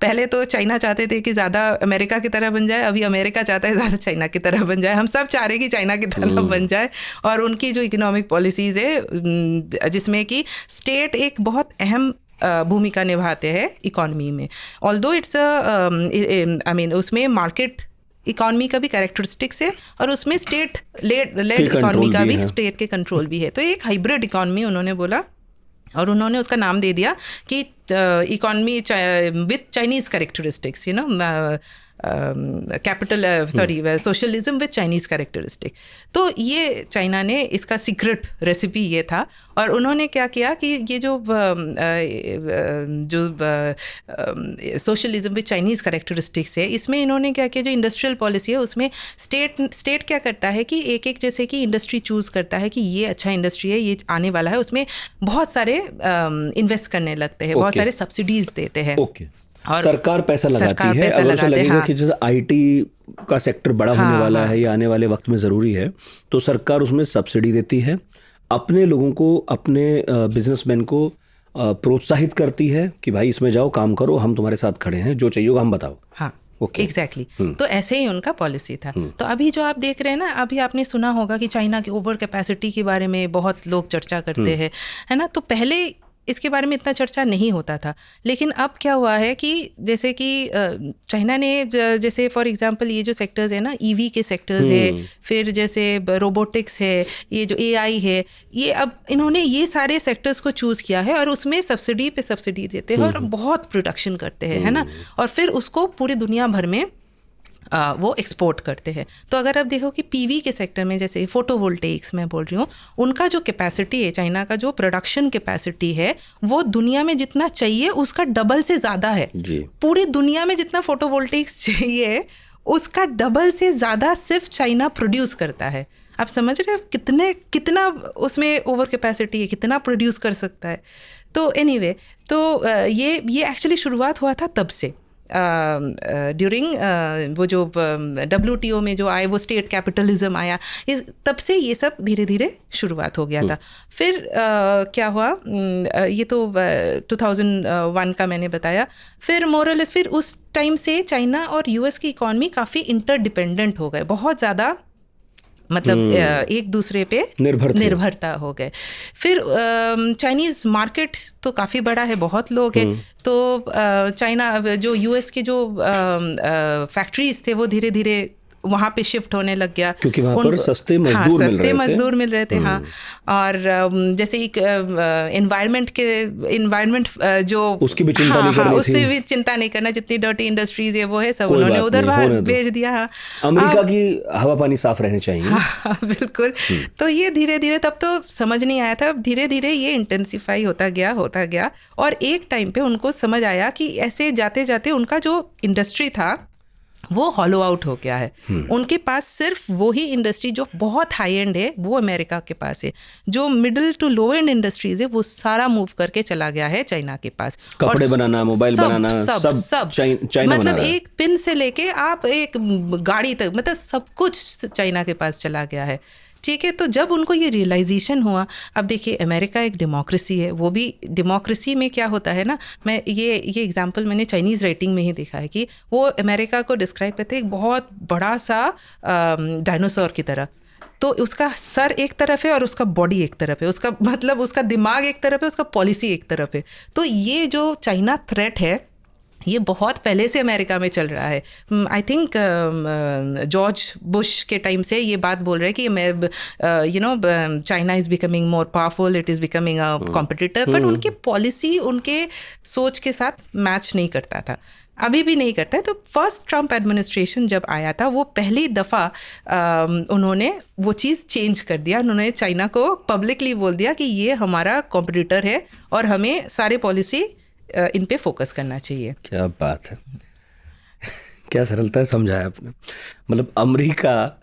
पहले तो चाइना चाहते थे कि ज़्यादा अमेरिका की तरह बन जाए, अभी अमेरिका चाहता है ज़्यादा चाइना की तरह बन जाए। हम सब चाह रहे हैं कि चाइना की तरह बन जाए। और उनकी जो इकोनॉमिक पॉलिसीज़ है, जिसमें कि स्टेट एक बहुत अहम भूमिका निभाते हैं इकॉनमी में, ऑल्दो इट्स आई मीन उसमें मार्केट इकॉनमी का भी कैरेक्टरिस्टिक्स है और उसमें स्टेट लेड इकॉनमी का भी, स्टेट के कंट्रोल भी है। तो एक हाइब्रिड इकॉनमी उन्होंने बोला, और उन्होंने उसका नाम दे दिया कि economy with Chinese characteristics, you know, capital socialism with Chinese characteristic. तो ये चाइना ने, इसका सीक्रेट रेसिपी ये था। और उन्होंने क्या किया कि ये जो सोशलिज्म विथ चाइनीज़ कैरेक्टरिस्टिक्स है, इसमें इन्होंने क्या किया, जो इंडस्ट्रियल पॉलिसी है उसमें स्टेट क्या करता है कि एक जैसे कि इंडस्ट्री चूज़ करता है कि ये अच्छा इंडस्ट्री है, ये आने वाला है, उसमें बहुत सारे इन्वेस्ट करने लगते हैं, बहुत सारे सब्सिडीज़ देते हैं। और सरकार पैसा लगाती है। अगर उसे लगेगा कि जैसे IT का सेक्टर बड़ा होने वाला है या आने वाले वक्त में ज़रूरी है, तो सरकार उसमें सब्सिडी देती है, अपने लोगों को, अपने बिजनेसमैन को प्रोत्साहित करती है कि भाई इसमें जाओ, काम करो, हम तुम्हारे साथ खड़े हैं, जो चाहिए होगा हम बताओ। हाँ, एग्जैक्टली। तो ऐसे ही उनका पॉलिसी था। तो अभी जो आप देख रहे हैं ना, अभी आपने सुना होगा कि चाइना की ओवर कैपेसिटी के बारे में बहुत लोग चर्चा करते हैं, है ना। तो पहले इसके बारे में इतना चर्चा नहीं होता था, लेकिन अब क्या हुआ है कि जैसे कि चाइना ने, जैसे फॉर एग्जांपल ये जो सेक्टर्स है ना, EV के सेक्टर्स है, फिर जैसे रोबोटिक्स है, ये जो AI है, ये अब इन्होंने ये सारे सेक्टर्स को चूज़ किया है और उसमें सब्सिडी पे सब्सिडी देते हैं और बहुत प्रोडक्शन करते हैं, है ना। और फिर उसको पूरी दुनिया भर में वो एक्सपोर्ट करते हैं। तो अगर आप देखो कि PV के सेक्टर में, जैसे फोटोवोल्टेइक्स मैं बोल रही हूँ, उनका जो कैपेसिटी है, चाइना का जो प्रोडक्शन कैपेसिटी है, वो दुनिया में जितना चाहिए उसका डबल से ज़्यादा है। पूरी दुनिया में जितना फोटोवोल्टेइक्स चाहिए उसका डबल से ज़्यादा सिर्फ चाइना प्रोड्यूस करता है। आप समझ रहे हो कितना उसमें ओवर कैपेसिटी है, कितना प्रोड्यूस कर सकता है। तो एनीवे, तो ये एक्चुअली शुरुआत हुआ था तब से, ड्यूरिंग वो जो WTO में जो आए, वो स्टेट कैपिटलिज्म आया, तब से ये सब धीरे धीरे शुरुआत हो गया था। फिर क्या हुआ, ये तो 2001 का मैंने बताया। फिर मोरलेस फिर उस टाइम से चाइना और US की इकॉनमी काफ़ी इंटरडिपेंडेंट हो गए, बहुत ज़्यादा, मतलब एक दूसरे पे निर्भरता हो गए। फिर चाइनीज़ मार्केट तो काफ़ी बड़ा है, बहुत लोग हैं, तो चाइना जो US के जो फैक्ट्रीज थे वो धीरे धीरे वहाँ पे शिफ्ट होने लग गया, क्योंकि वहाँ पर सस्ते मजदूर मिल रहे थे। मजदूर मिल रहे थे, हाँ। और जैसे एक इन्वायरमेंट जो उसकी भी चिंता नहीं करनी थी, उससे भी चिंता नहीं करना, जितनी डर्टी इंडस्ट्रीज है वो है सब उन्होंने उधर बाहर भेज दिया। हाँ, अमेरिका की हवा पानी साफ रहने चाहिए। हाँ, बिल्कुल। तो ये धीरे धीरे, तब तो समझ नहीं आया था, अब धीरे धीरे ये इंटेंसिफाई होता गया और एक टाइम पे उनको समझ आया कि ऐसे जाते जाते उनका जो इंडस्ट्री था वो हॉलो आउट हो गया है। उनके पास सिर्फ वही इंडस्ट्री जो बहुत हाई एंड है वो अमेरिका के पास है, जो middle to low end industries है वो सारा मूव करके चला गया है चाइना के पास। कपड़े बनाना, मोबाइल बनाना, सब चाइना मतलब बना रहा है। एक पिन से लेके आप एक गाड़ी तक, मतलब सब कुछ चाइना के पास चला गया है। ठीक है, तो जब उनको ये रियलाइजेशन हुआ, अब देखिए अमेरिका एक डेमोक्रेसी है, वो भी डेमोक्रेसी में क्या होता है ना, मैं ये एग्जांपल मैंने चाइनीज़ राइटिंग में ही देखा है कि वो अमेरिका को डिस्क्राइब करते हैं एक बहुत बड़ा सा डायनासोर की तरह। तो उसका सर एक तरफ है और उसका बॉडी एक तरफ है, उसका मतलब उसका दिमाग एक तरफ है, उसका पॉलिसी एक तरफ है। तो ये जो चाइना थ्रेट है ये बहुत पहले से अमेरिका में चल रहा है। आई थिंक जॉर्ज बुश के टाइम से ये बात बोल रहे हैं कि China is becoming more powerful, it is becoming a competitor, but उनके पॉलिसी उनके सोच के साथ मैच नहीं करता था, अभी भी नहीं करता है। तो फर्स्ट ट्रम्प एडमिनिस्ट्रेशन जब आया था वो पहली दफ़ा उन्होंने वो चीज़ चेंज कर दिया। उन्होंने चाइना को पब्लिकली बोल दिया कि ये हमारा कॉम्पिटिटर है और हमें सारे पॉलिसी इन पे फोकस करना चाहिए। क्या बात है, क्या सरलता समझाया आपने। मतलब अमेरिका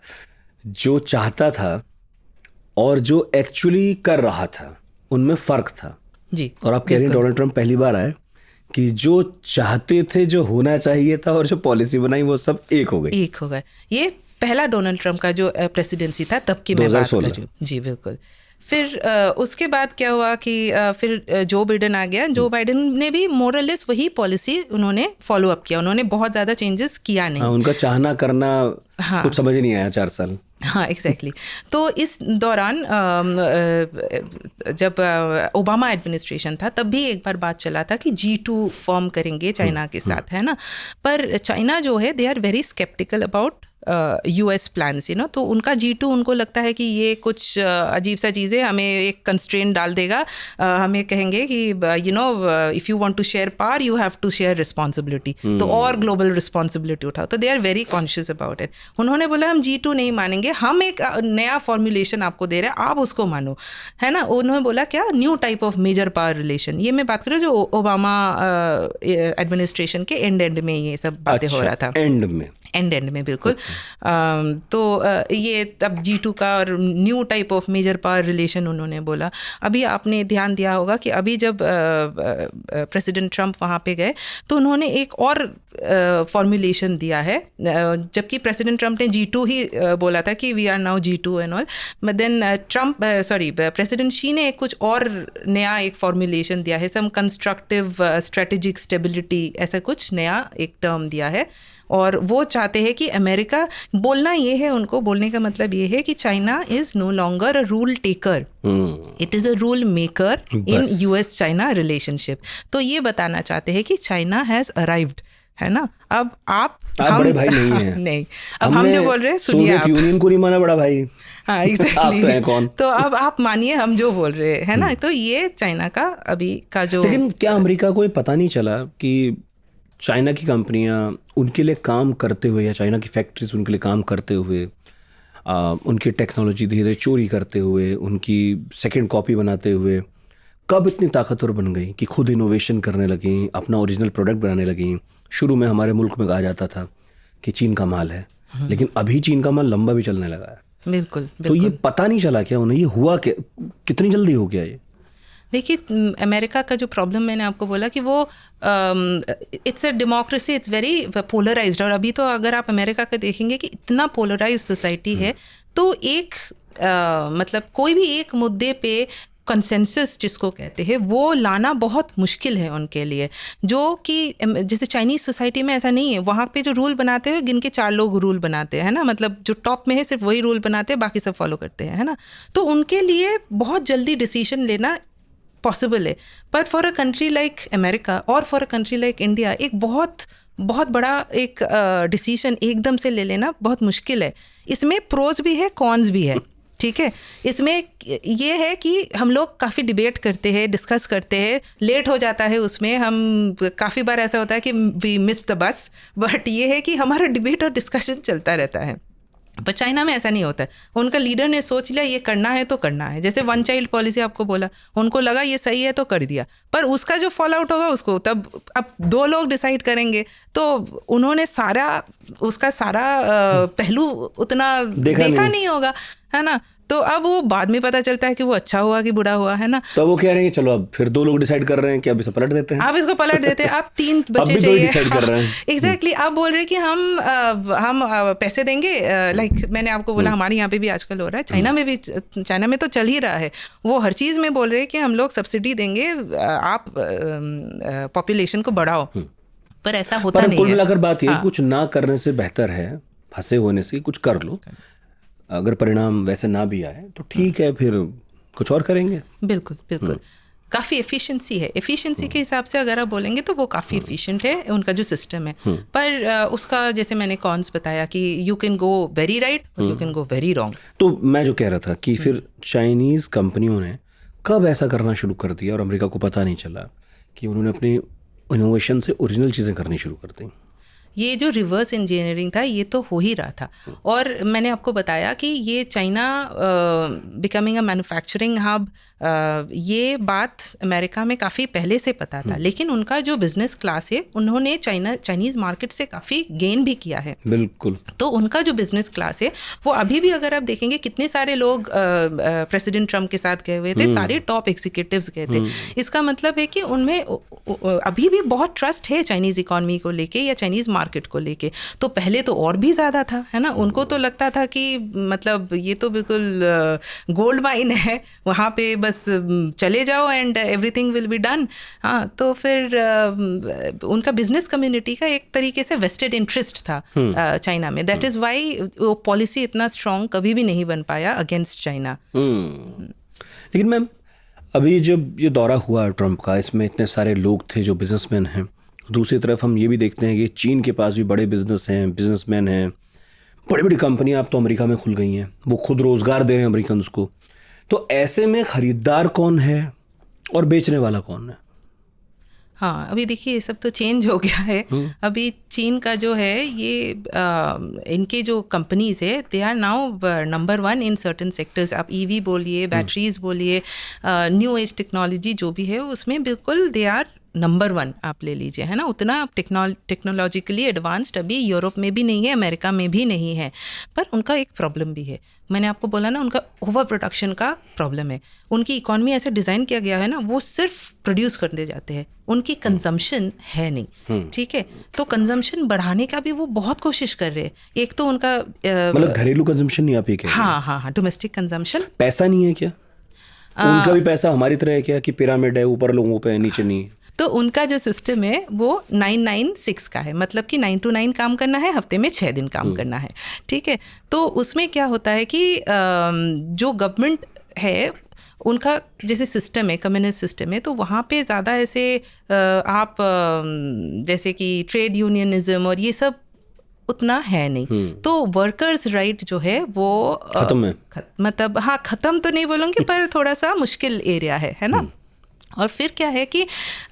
जो चाहता था और जो एक्चुअली कर रहा था उनमें फ़र्क था जी। और आप कह रहे हैं डोनाल्ड ट्रम्प पहली बार आए कि जो चाहते थे, जो होना चाहिए था और जो पॉलिसी बनाई वो सब एक हो गए। ये पहला डोनाल्ड ट्रम्प का जो प्रेसिडेंसी था तब की मैं बात कर रही हूँ। जी बिल्कुल। फिर उसके बाद क्या हुआ कि फिर जो बाइडेन आ गया। जो बाइडेन ने भी मोरलेस वही पॉलिसी उन्होंने फॉलो अप किया, उन्होंने बहुत ज़्यादा चेंजेस किया नहीं। हाँ, उनका चाहना करना कुछ समझ ही नहीं आया 4 साल। हाँ एग्जैक्टली। तो इस दौरान जब ओबामा एडमिनिस्ट्रेशन था तब भी एक बार बात चला था कि G2 फॉर्म करेंगे चाइना के साथ, है ना। पर चाइना जो है they are very sceptical about US plans, तो उनका G2 उनको लगता है कि ये कुछ अजीब सा चीज़ है, हमें एक कंस्ट्रेंट डाल देगा, हमें कहेंगे कि if you want to share power you have to share responsibility, तो और ग्लोबल रिस्पॉन्सिबिलिटी उठाओ। तो they are very conscious about it. उन्होंने बोला हम G2 नहीं मानेंगे, हम एक नया फॉर्मुलेशन आपको दे रहे हैं, आप उसको मानो, है ना। उन्होंने बोला क्या, new type of major power relation. ये मैं बात कर रही हूँ जो ओबामा एडमिनिस्ट्रेशन के एंड में ये सब बातें हो रहा था। एंड में बिल्कुल। तो ये तब G2 का और new type of major power relation उन्होंने बोला। अभी आपने ध्यान दिया होगा कि अभी जब प्रेसिडेंट ट्रम्प वहाँ पे गए तो उन्होंने एक और फॉर्मुलेशन दिया है, जबकि प्रेसिडेंट ट्रम्प ने G2 ही बोला था कि we are now G2 and all, but then president Xi ने कुछ और नया एक फॉर्मुलेशन दिया है, सम कंस्ट्रक्टिव स्ट्रेटेजिक स्टेबिलिटी, ऐसा कुछ नया एक टर्म दिया है। और वो चाहते हैं कि अमेरिका, बोलना ये है, उनको बोलने का मतलब ये है कि China is no longer a rule taker, it is a rule maker in US China relationship. तो ये बताना चाहते हैं कि चाइना हैज़ अराइव्ड, है ना। अब आप बड़े भाई नहीं हैं। नहीं, अब हम जो बोल रहे हैं सुनिए, आप यूनियन को नहीं माना बड़ा भाई। हाँ एग्जैक्टली। आप तो हैं कौन? तो अब आप मानिए हम जो बोल रहे हैं, है ना। तो ये चाइना का अभी का जो, लेकिन क्या अमेरिका को ये पता नहीं चला कि चाइना की कंपनियां उनके लिए काम करते हुए या चाइना की फैक्ट्रीज उनके लिए काम करते हुए उनकी टेक्नोलॉजी धीरे धीरे चोरी करते हुए, उनकी सेकंड कॉपी बनाते हुए कब इतनी ताकतवर बन गई कि खुद इनोवेशन करने लगी, अपना ओरिजिनल प्रोडक्ट बनाने लगी। शुरू में हमारे मुल्क में कहा जाता था कि चीन का माल है, लेकिन अभी चीन का माल लंबा भी चलने लगा है। बिल्कुल। तो ये पता नहीं चला क्या उन्हें, ये हुआ कितनी जल्दी हो गया ये? देखिए अमेरिका का जो प्रॉब्लम मैंने आपको बोला कि वो it's a democracy, it's very polarised. और अभी तो अगर आप अमेरिका का देखेंगे कि इतना पोलराइज्ड सोसाइटी है, तो एक मतलब कोई भी एक मुद्दे पे कंसेंसस जिसको कहते हैं वो लाना बहुत मुश्किल है उनके लिए। जो कि जैसे चाइनीज़ सोसाइटी में ऐसा नहीं है, वहाँ पे जो रूल बनाते हैं गिन के 4 लोग रूल बनाते हैं, है ना। मतलब जो टॉप में है सिर्फ वही रूल बनाते हैं, बाकी सब फॉलो करते हैं, है ना। तो उनके लिए बहुत जल्दी डिसीजन लेना पॉसिबल है। But for a country like America और for a country like India एक बहुत बहुत बड़ा एक डिसीजन एकदम से ले लेना बहुत मुश्किल है। इसमें प्रोज भी है, कॉन्स भी है, ठीक है। इसमें ये है कि हम लोग काफ़ी डिबेट करते हैं, डिस्कस करते हैं, लेट हो जाता है उसमें, हम काफ़ी बार ऐसा होता है कि we miss the bus, but ये है कि हमारा डिबेट और डिस्कशन चलता रहता है। पर चाइना में ऐसा नहीं होता है। उनका लीडर ने सोच लिया ये करना है तो करना है। जैसे वन चाइल्ड पॉलिसी आपको बोला, उनको लगा ये सही है तो कर दिया, पर उसका जो फॉल आउट होगा उसको तब अब 2 लोग डिसाइड करेंगे, तो उन्होंने उसका सारा पहलू उतना देखा नहीं होगा, है ना। तो अब वो बाद में पता चलता है कि वो अच्छा हुआ कि बुरा हुआ, है ना। तो वो कह रहे हैं कि चलो अब फिर 2 लोग डिसाइड कर रहे हैं कि अब इसे पलट देते हैं, आप इसको पलट देते हैं, आप 3 बच्चे चाहिए, डिसाइड कर रहे हैं। एग्जैक्टली आप बोल रहे हैं कि हम पैसे देंगे, लाइक मैंने आपको बोला हमारे यहाँ पे भी आजकल हो रहा है, चाइना में तो चल ही रहा है, वो हर चीज़ में बोल रहे हैं कि हम लोग सब्सिडी देंगे, आप पॉपुलेशन को बढ़ाओ, पर ऐसा होता नहीं है। कुल मिलाकर बात ये कुछ ना करने से बेहतर है फंसे होने से कुछ कर लो। अगर परिणाम वैसे ना भी आए तो ठीक है, फिर कुछ और करेंगे। बिल्कुल बिल्कुल, काफ़ी एफिशिएंसी है। एफिशिएंसी के हिसाब से अगर आप बोलेंगे तो वो काफ़ी एफिशिएंट है उनका जो सिस्टम है, पर उसका जैसे मैंने कॉन्स बताया कि you can go very right और you can go very wrong. तो मैं जो कह रहा था कि फिर चाइनीज़ कंपनियों ने कब ऐसा करना शुरू कर दिया और अमेरिका को पता नहीं चला कि उन्होंने अपनी इनोवेशन से ओरिजिनल चीज़ें करनी शुरू कर दी? ये जो रिवर्स इंजीनियरिंग था ये तो हो ही रहा था, और मैंने आपको बताया कि ये China becoming a manufacturing hub, ये बात अमेरिका में काफ़ी पहले से पता था, लेकिन उनका जो बिजनेस क्लास है उन्होंने चाइनीज़ मार्केट से काफ़ी गेन भी किया है। बिल्कुल। तो उनका जो बिजनेस क्लास है वो अभी भी अगर आप देखेंगे कितने सारे लोग प्रेसिडेंट ट्रम्प के साथ गए हुए थे, सारे टॉप एग्जीक्यूटिव्स गए थे। इसका मतलब है कि उनमें अभी भी बहुत ट्रस्ट है चाइनीज़ इकॉनमी को लेके या चाइनीज़ मार्केट को लेके। तो पहले तो और भी ज़्यादा था, है ना। उनको तो लगता था कि मतलब ये तो बिल्कुल गोल्ड माइन है, वहाँ पे बस चले जाओ and everything will be done. हाँ, तो फिर उनका बिजनेस कम्युनिटी का एक तरीके से वेस्टेड इंटरेस्ट था चाइना में। दैट इज़ वाई वो पॉलिसी इतना स्ट्रॉन्ग कभी भी नहीं बन पाया अगेंस्ट चाइना। लेकिन मैम, अभी जब ये दौरा हुआ ट्रम्प का, इसमें इतने सारे लोग थे जो बिजनेसमैन हैं, दूसरी तरफ हम ये भी देखते हैं कि चीन के पास भी बड़े बिजनेसमैन हैं, बड़ी बड़ी कंपनियां अब तो अमेरिका में खुल गई हैं, वो खुद रोज़गार दे रहे हैं अमेरिकन को। तो ऐसे में खरीदार कौन है और बेचने वाला कौन है? हाँ, अभी देखिए ये सब तो चेंज हो गया है। अभी चीन का जो है ये इनके जो कंपनीज है they are now number 1 in certain sectors. आप ईवी बोलिए, बैटरीज बोलिए, न्यू एज टेक्नोलॉजी जो भी है उसमें बिल्कुल दे आर नंबर 1 आप ले लीजिए, है ना। उतना टेक्नोलॉजिकली एडवांस्ड अभी यूरोप में भी नहीं है, अमेरिका में भी नहीं है। पर उनका एक प्रॉब्लम भी है, मैंने आपको बोला ना, उनका ओवर प्रोडक्शन का प्रॉब्लम है। उनकी इकॉनमी ऐसे डिज़ाइन किया गया है ना, वो सिर्फ प्रोड्यूस करते जाते हैं, उनकी कंजम्पशन है नहीं, ठीक है। तो कंजम्पशन बढ़ाने का भी वो बहुत कोशिश कर रहे हैं। एक तो उनका मतलब घरेलू कंजम्पशन नहीं, आप ये कह रहे हैं? हाँ, डोमेस्टिक कंजम्पशन। पैसा नहीं है क्या? उनका भी पैसा हमारी तरह है क्या कि पिरामिड है, ऊपर लोगों पे नीचे नहीं? तो उनका जो सिस्टम है वो 996 का है, मतलब कि 9 to 9 काम करना है, हफ्ते में 6 दिन काम करना है, ठीक है। तो उसमें क्या होता है कि जो गवर्नमेंट है उनका जैसे सिस्टम है, कम्युनिस्ट सिस्टम है, तो वहाँ पे ज़्यादा ऐसे आप जैसे कि ट्रेड यूनियनिज्म और ये सब उतना है नहीं। तो वर्कर्स राइट जो है वो खत्म है, मतलब हाँ, ख़त्म तो नहीं बोलूँगी पर थोड़ा सा मुश्किल एरिया है ना। और फिर क्या है कि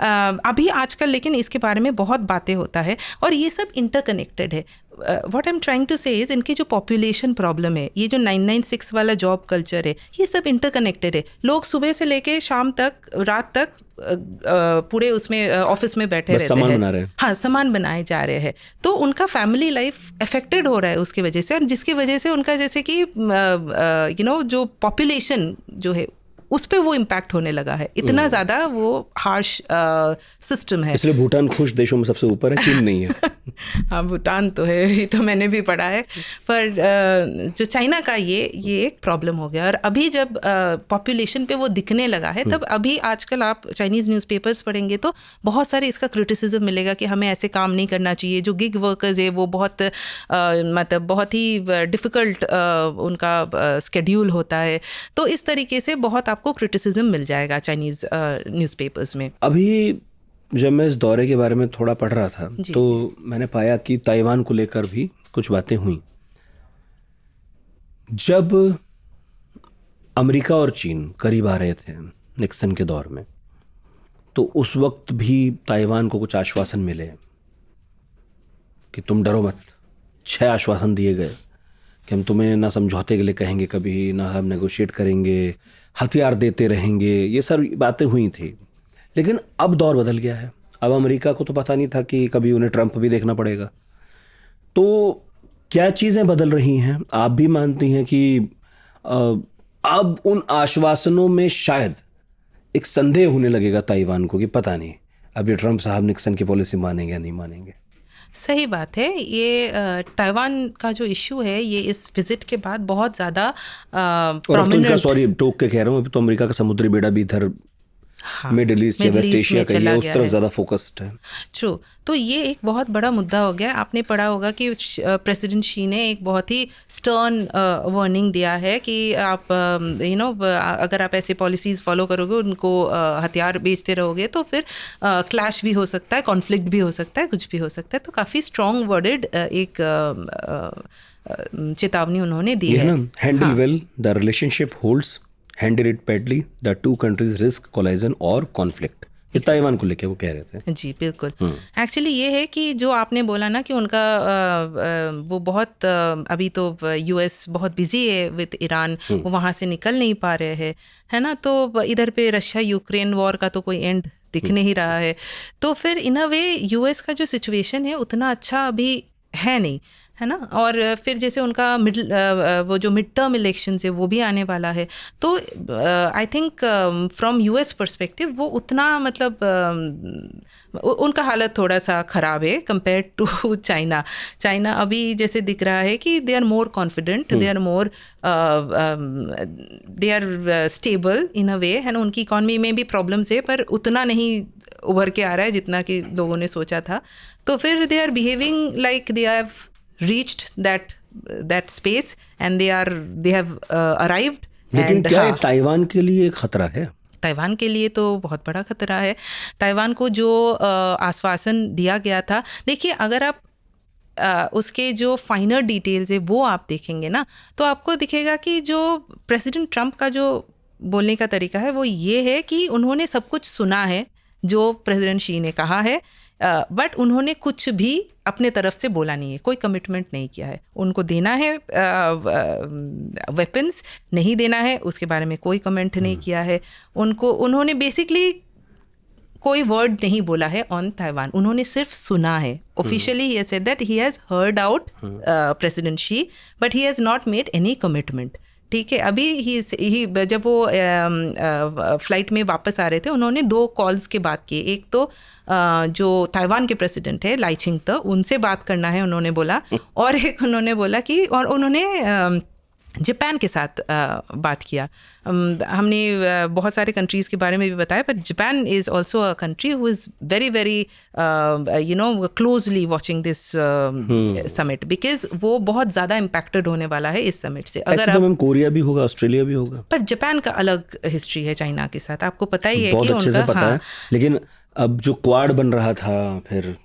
अभी आजकल लेकिन इसके बारे में बहुत बातें होता है और ये सब इंटरकनेक्टेड है। What I am trying to say is इनकी जो पॉपुलेशन प्रॉब्लम है, ये जो 996 वाला जॉब कल्चर है, ये सब इंटरकनेक्टेड है। लोग सुबह से लेके शाम तक, रात तक पूरे उसमें ऑफिस में बैठे रहते हैं, हाँ, सामान बनाए जा रहे हैं। तो उनका फैमिली लाइफ अफेक्टेड हो रहा है उसकी वजह से, और जिसकी वजह से उनका जैसे कि जो पॉपुलेशन जो है उस पे वो इम्पैक्ट होने लगा है। इतना ज़्यादा वो हार्श सिस्टम है। इसलिए भूटान खुश देशों में सबसे ऊपर है, चीन नहीं है। हाँ, भूटान तो है, ये तो मैंने भी पढ़ा है। पर जो चाइना का ये एक प्रॉब्लम हो गया। और अभी जब पॉपुलेशन पे वो दिखने लगा है, तब अभी आजकल आप चाइनीज़ न्यूज़पेपर्स पढ़ेंगे तो बहुत सारे इसका क्रिटिसिज्म मिलेगा कि हमें ऐसे काम नहीं करना चाहिए। जो गिग वर्कर्स है वो बहुत मतलब बहुत ही डिफ़िकल्ट उनका स्केड्यूल होता है। तो इस तरीके से बहुत आपको क्रिटिसिज्म मिल जाएगा चाइनीज़ न्यूज़पेपर्स में। अभी जब मैं इस दौरे के बारे में थोड़ा पढ़ रहा था तो मैंने पाया कि ताइवान को लेकर भी कुछ बातें हुई। जब अमेरिका और चीन करीब आ रहे थे निक्सन के दौर में, तो उस वक्त भी ताइवान को कुछ आश्वासन मिले कि तुम डरो मत। 6 आश्वासन दिए गए कि हम तुम्हें ना समझौते के लिए कहेंगे कभी, ना हम नेगोशिएट करेंगे, हथियार देते रहेंगे, ये सारी बातें हुई थी। लेकिन अब दौर बदल गया है। अब अमेरिका को तो पता नहीं था कि कभी उन्हें ट्रंप भी देखना पड़ेगा। तो क्या चीज़ें बदल रही हैं? आप भी मानती हैं कि अब उन आश्वासनों में शायद एक संदेह होने लगेगा ताइवान को कि पता नहीं अब ये ट्रंप साहब निक्सन की पॉलिसी मानेंगे या नहीं मानेंगे? सही बात है। ये ताइवान का जो इशू है ये इस विजिट के बाद बहुत ज़्यादा प्रोमिनेंट। सॉरी टोक के कह रहा हूँ, अभी तो अमेरिका का समुद्री बेड़ा भी इधर मिडिल ईस्ट या वेस्ट एशिया का ये उस तरफ ज़्यादा फोकस्ड है। ट्रू। तो ये एक बहुत बड़ा मुद्दा हो गया। आपने पढ़ा होगा कि प्रेसिडेंट शी ने एक बहुत ही स्टर्न वार्निंग दिया है कि आप अगर आप ऐसे पॉलिसीज़ फॉलो करोगे, उनको हथियार बेचते रहोगे, तो फिर क्लैश भी हो सकता है, कॉन्फ्लिक्ट भी हो सकता है, कुछ भी हो सकता है। तो काफ़ी स्ट्रॉन्ग वर्डेड एक चेतावनी उन्होंने दी है। Handle well the relationship holds, handle it badly the two countries risk collision और कॉन्फ्लिक्ट। ये ताइवान को लेके वो कह रहे थे। जी बिल्कुल। एक्चुअली ये है कि जो आपने बोला ना कि उनका वो बहुत अभी तो यूएस बहुत बिजी है विद ईरान, वो वहाँ से निकल नहीं पा रहे हैं, है ना। तो इधर पे रशिया यूक्रेन वॉर का तो कोई एंड दिख नहीं रहा है। तो फिर इन अ वे यूएस का जो सिचुएशन है उतना अच्छा अभी है नहीं, है ना। और फिर जैसे उनका वो जो मिड टर्म इलेक्शंस है वो भी आने वाला है। तो I think from US perspective वो उतना मतलब उनका हालत थोड़ा सा ख़राब है कंपेयर टू चाइना। चाइना अभी जैसे दिख रहा है कि they are more confident, they are more they are stable in a way, है ना। उनकी इकॉनमी में भी प्रॉब्लम्स है पर उतना नहीं उभर के आ रहा है जितना कि लोगों ने सोचा था। तो फिर they are behaving like they have reached that space and they have arrived। लेकिन क्या है ताइवान के लिए एक खतरा है? ताइवान के लिए तो बहुत बड़ा खतरा है। ताइवान को जो आश्वासन दिया गया था, देखिए अगर आप उसके जो फाइनल डिटेल्स है वो आप देखेंगे ना, तो आपको दिखेगा कि जो प्रेसिडेंट ट्रंप का जो बोलने का तरीका है वो ये है कि उन्होंने सब कुछ सुना है जो प्रेसिडेंट शी ने कहा है, बट उन्होंने कुछ भी अपने तरफ से बोला नहीं है, कोई कमिटमेंट नहीं किया है। उनको देना है वेपन्स, नहीं देना है उसके बारे में कोई कमेंट नहीं किया है। उन्होंने बेसिकली कोई वर्ड नहीं बोला है ऑन ताइवान, उन्होंने सिर्फ सुना है। Officially he said that he has heard out president Xi but he has not made any commitment. ठीक है, अभी ही जब वो फ्लाइट में वापस आ रहे थे उन्होंने 2 कॉल्स के बात की। एक तो जो ताइवान के प्रेसिडेंट है लाई चिंग-ते, उनसे बात करना है उन्होंने बोला, और एक उन्होंने बोला कि और उन्होंने जापान के साथ बात किया। हमने बहुत सारे कंट्रीज़ के बारे में भी बताया, पर Japan is also a country who is very very closely watching this summit, because वो बहुत ज़्यादा इम्पैक्टेड होने वाला है इस समिट से। अगर तो कोरिया भी होगा, ऑस्ट्रेलिया भी होगा, पर जापान का अलग हिस्ट्री है चाइना के साथ, आपको पता ही है। बहुत कि अच्छे से पता है। लेकिन अब जो क्वाड बन रहा था फिर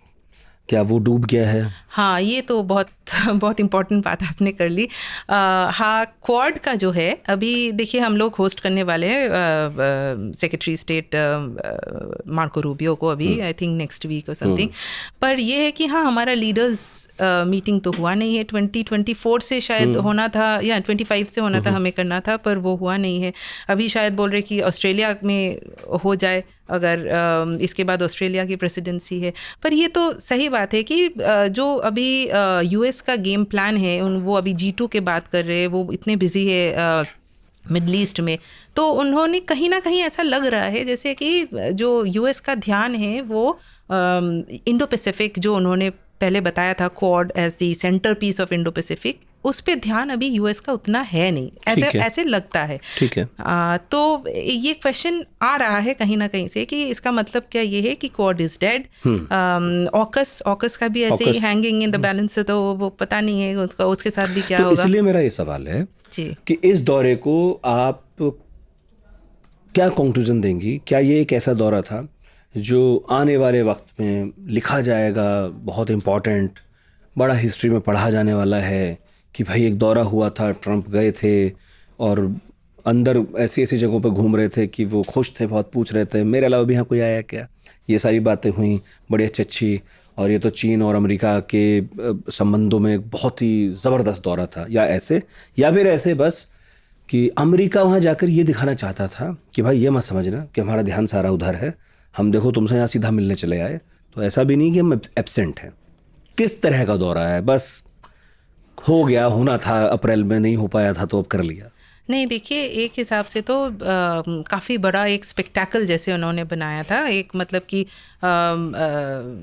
क्या वो डूब गया है? हाँ, ये तो बहुत बहुत इम्पोर्टेंट बात आपने कर ली। हाँ, क्वाड का जो है अभी देखिए हम लोग होस्ट करने वाले हैं सेक्रेटरी स्टेट मार्को रूबियो को अभी, आई थिंक नेक्स्ट वीक और समथिंग। पर ये है कि हाँ, हमारा लीडर्स मीटिंग तो हुआ नहीं है। 2024 से शायद होना था या 25 से होना था, हमें करना था, पर वो हुआ नहीं है। अभी शायद बोल रहे कि ऑस्ट्रेलिया में हो जाए, अगर इसके बाद ऑस्ट्रेलिया की प्रेसिडेंसी है। पर ये तो सही बात है कि जो अभी यूएस का गेम प्लान है, वो अभी G2 के बात कर रहे हैं, वो इतने बिजी है मिडल ईस्ट में, तो उन्होंने कहीं ना कहीं ऐसा लग रहा है जैसे कि जो यूएस का ध्यान है वो इंडो पैसिफिक, जो उन्होंने पहले बताया था Quad as the centre piece of Indo Pacific, उस पे ध्यान अभी यूएस का उतना है नहीं, ऐसे लगता है। ठीक है। तो ये क्वेश्चन आ रहा है कहीं ना कहीं से कि इसका मतलब क्या ये है कि क्वाड इज डेड। ऑकस का भी ऐसे ही हैंगिंग इन द बैलेंस है, तो वो पता नहीं है उसके साथ भी क्या तो होगा। इसलिए मेरा ये सवाल है जी कि इस दौरे को आप क्या कंक्लूजन देंगी? क्या ये एक ऐसा दौरा था जो आने वाले वक्त में लिखा जाएगा, बहुत इम्पॉर्टेंट, बड़ा हिस्ट्री में पढ़ा जाने वाला है कि भाई एक दौरा हुआ था, ट्रंप गए थे और अंदर ऐसी ऐसी जगहों पर घूम रहे थे कि वो खुश थे, बहुत पूछ रहे थे मेरे अलावा भी यहाँ कोई आया क्या। ये सारी बातें हुई बड़ी अच्छी। और ये तो चीन और अमेरिका के संबंधों में एक बहुत ही ज़बरदस्त दौरा था, या ऐसे या फिर ऐसे बस कि अमेरिका वहाँ जाकर ये दिखाना चाहता था कि भाई ये मत समझना कि हमारा ध्यान सारा उधर है, हम देखो तुमसे यहाँ सीधा मिलने चले आए, तो ऐसा भी नहीं कि हम एब्सेंट हैं। किस तरह का दौरा है? बस हो गया, होना था, अप्रैल में नहीं हो पाया था तो अब कर लिया। नहीं, देखिए एक हिसाब से तो काफ़ी बड़ा एक स्पेक्टेकल जैसे उन्होंने बनाया था। एक मतलब कि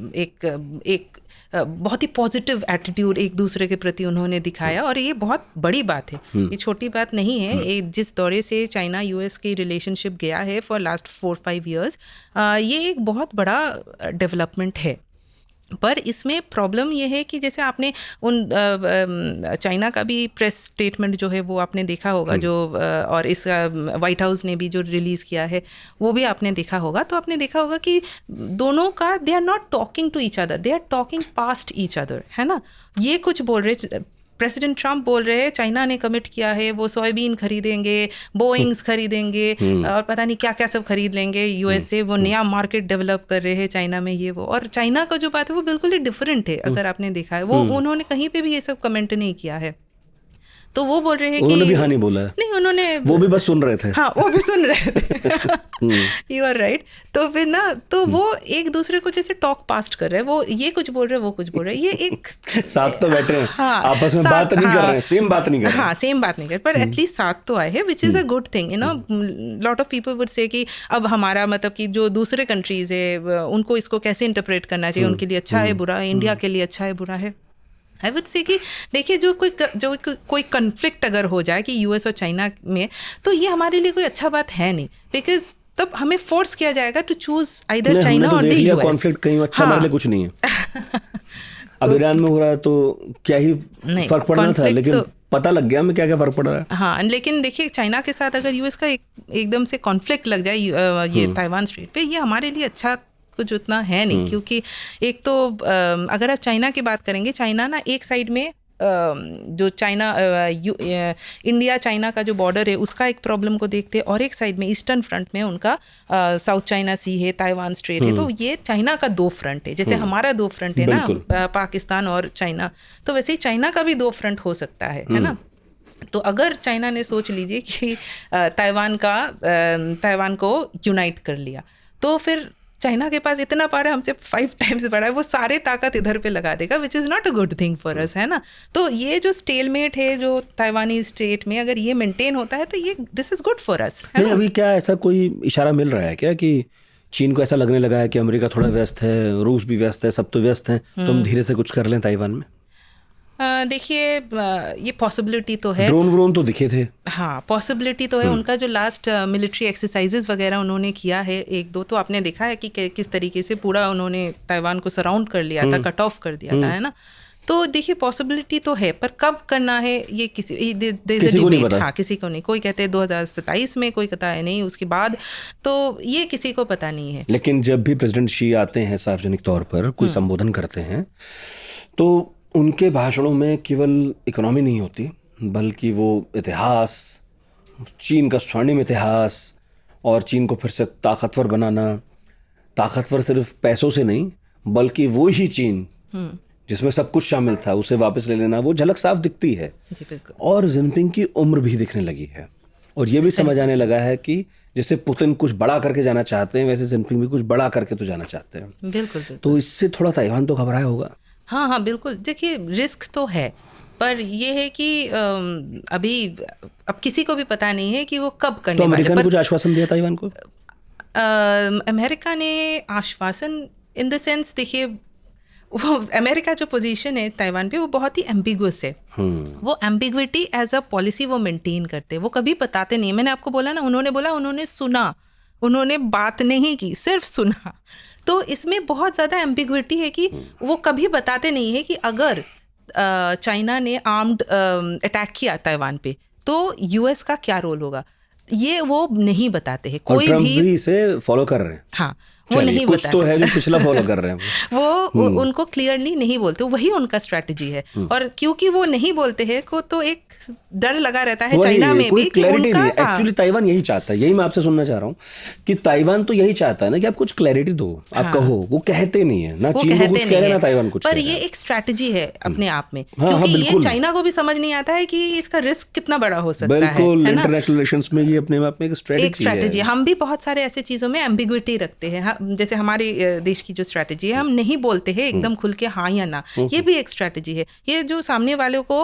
एक बहुत ही पॉजिटिव एटीट्यूड एक दूसरे के प्रति उन्होंने दिखाया, और ये बहुत बड़ी बात है, ये छोटी बात नहीं है। ये जिस दौरे से चाइना यूएस की रिलेशनशिप गया है फॉर लास्ट 4-5 ईयर्स, ये एक बहुत बड़ा डेवलपमेंट है। पर इसमें प्रॉब्लम ये है कि जैसे आपने उन चाइना का भी प्रेस स्टेटमेंट जो है वो आपने देखा होगा, जो और इस वाइट हाउस ने भी जो रिलीज़ किया है वो भी आपने देखा होगा। तो आपने देखा होगा कि दोनों का they are not talking to each other, they are talking past each other, है ना। ये कुछ बोल रहे, प्रेसिडेंट ट्रंप बोल रहे हैं चाइना ने कमिट किया है वो सोयाबीन खरीदेंगे, बोइंग्स खरीदेंगे और पता नहीं क्या क्या सब खरीद लेंगे यूएस से, वो नया मार्केट डेवलप कर रहे हैं चाइना में, ये वो। और चाइना का जो बात है वो बिल्कुल ही डिफरेंट है, अगर आपने देखा है वो उन्होंने कहीं पे भी ये सब कमेंट नहीं किया है। तो वो बोल रहे हैं कि उन्होंने भी हाँ नहीं बोला है। नहीं, उन्होंने वो भी बस सुन रहे थे। हाँ, वो भी सुन रहे थे। You are right. तो फिर ना, तो वो एक दूसरे को जैसे टॉक पास्ट कर रहे हैं, वो ये कुछ बोल रहे हैं वो कुछ बोल रहे हैं, ये एक साथ तो बैठे हैं, हाँ, आपस में बात नहीं कर रहे हैं, सेम बात नहीं कर रहे हैं। हाँ, सेम बात नहीं कर, पर एटलीस्ट साथ तो आए हैं, which is a good thing, you know. Lot of people would say कि अब हमारा मतलब कि जो दूसरे कंट्रीज है उनको इसको कैसे इंटरप्रेट करना चाहिए, उनके लिए अच्छा है बुरा है, इंडिया के लिए अच्छा है बुरा है। आई वुड से कि देखिए जो कोई कन्फ्लिक्ट अगर हो जाए कि यूएस और चाइना में, तो ये हमारे लिए कोई अच्छा बात है नहीं, बिकॉज तब हमें फोर्स किया जाएगा टू चूज आइदर चाइना और द यूएस। कॉन्फ्लिक्ट कहीं अच्छा हमारे लिए कुछ नहीं है। अब ईरान में हो रहा है तो क्या ही फर्क पड़ना था, लेकिन पता लग गया हमें क्या क्या फर्क पड़ रहा है। हाँ, लेकिन देखिए चाइना के साथ अगर यूएस का एकदम से कॉन्फ्लिक्ट लग जाए ये ताइवान स्ट्रेट पे, ये हमारे लिए अच्छा कुछ उतना है नहीं, क्योंकि एक तो अगर आप चाइना की बात करेंगे, चाइना ना एक साइड में जो चाइना इंडिया चाइना का जो बॉर्डर है उसका एक प्रॉब्लम को देखते हैं, और एक साइड में ईस्टर्न फ्रंट में उनका साउथ चाइना सी है, ताइवान स्ट्रेट है। तो ये चाइना का 2 फ्रंट है, जैसे हमारा 2 फ्रंट है ना, पाकिस्तान और चाइना, तो वैसे ही चाइना का भी 2 फ्रंट हो सकता है ना। तो अगर चाइना ने सोच लीजिए कि ताइवान को यूनाइट कर लिया, तो फिर चाइना के पास इतना पावर है, हमसे 5 टाइम्स बड़ा है, वो सारे ताकत इधर पे लगा देगा, विच is not a good thing for अस, है ना। तो ये जो स्टेलमेट है जो ताइवानी स्टेट में, अगर ये मेंटेन होता है तो ये दिस इज गुड फॉर अस। अभी क्या ऐसा कोई इशारा मिल रहा है क्या कि चीन को ऐसा लगने लगा है कि अमेरिका थोड़ा व्यस्त है, रूस भी व्यस्त है, सब तो व्यस्त हैं, तो हम धीरे से कुछ कर लें ताइवान में? देखिए ये पॉसिबिलिटी तो है, ड्रोन तो दिखे थे। हाँ, पॉसिबिलिटी तो है। उनका जो लास्ट मिलिट्री एक्सरसाइजेज वगैरह उन्होंने किया है 1-2, तो आपने देखा है कि किस तरीके से पूरा उन्होंने ताइवान को सराउंड कर लिया था, कट ऑफ कर दिया था, है ना। तो देखिए पॉसिबिलिटी तो है, पर कब करना है ये किसी को नहीं पता। हाँ, किसी को नहीं, कोई कहते हैं 2027 में, कोई कहता है नहीं उसके बाद, तो ये किसी को पता नहीं है। लेकिन जब भी प्रेसिडेंट शी आते हैं सार्वजनिक तौर पर कोई संबोधन करते हैं, तो उनके भाषणों में केवल इकोनॉमी नहीं होती, बल्कि वो इतिहास, चीन का स्वर्णिम इतिहास, और चीन को फिर से ताकतवर बनाना, ताकतवर सिर्फ पैसों से नहीं बल्कि वो ही चीन जिसमें सब कुछ शामिल था उसे वापस ले लेना, वो झलक साफ दिखती है। और जिनपिंग की उम्र भी दिखने लगी है, और ये भी समझ आने लगा है कि जैसे पुतिन कुछ बड़ा करके जाना चाहते हैं, वैसे जिनपिंग भी कुछ बड़ा करके तो जाना चाहते हैं। बिल्कुल। तो इससे थोड़ा ताइवान तो घबराया होगा। हाँ, बिल्कुल। देखिए रिस्क तो है, पर ये है कि अभी अब किसी को भी पता नहीं है कि वो कब करने वाले। तो अमेरिका ने कुछ आश्वासन दिया ताइवान को? अमेरिका ने आश्वासन इन द सेंस, देखिए वो अमेरिका जो पोजीशन है ताइवान पे वो बहुत ही एम्बिगुअस है। वो एम्बिग्विटी एज अ पॉलिसी वो मेंटेन करते हैं, वो कभी बताते नहीं। मैंने आपको बोला ना, उन्होंने बोला उन्होंने सुना, उन्होंने बात नहीं की, सिर्फ सुना। तो इसमें बहुत ज़्यादा एम्बिग्विटी है कि वो कभी बताते नहीं है कि अगर चाइना ने आर्म्ड अटैक किया ताइवान पे तो यूएस का क्या रोल होगा, ये वो नहीं बताते हैं। कोई भी इसे फॉलो कर रहे हैं। हाँ, वो नहीं कुछ तो है जो पिछला फॉलो कर रहे हैं वो उनको क्लियरली नहीं बोलते, वही उनका स्ट्रैटेजी है। और क्योंकि वो नहीं बोलते हैं को तो एक डर लगा रहता है चाइना में भी कि उनका एक्चुअली ताइवान यही चाहता है, यही मैं आपसे सुनना चाह रहा हूँ कि ताइवान तो यही चाहता है ना कि आप कुछ क्लैरिटी दो, आप कहो। वो कहते नहीं है ना, चीन को कुछ कह रहे हैं ना ताइवान कुछ, पर ये एक स्ट्रैटेजी है अपने आप में, क्योंकि ये चाइना को भी समझ नहीं आता है कि इसका रिस्क कितना बड़ा हो सकता है। बिल्कुल, इंटरनेशनल रिलेशंस में ये अपने आप में एक स्ट्रैटेजी है। हम भी बहुत सारे ऐसे चीजों में एम्बिग्विटी रखते हैं, जैसे हमारे देश की जो स्ट्रैटेजी है, हम नहीं बोलते हैं एकदम खुल के हाँ या ना, ये भी एक स्ट्रैटेजी है। ये जो सामने वाले को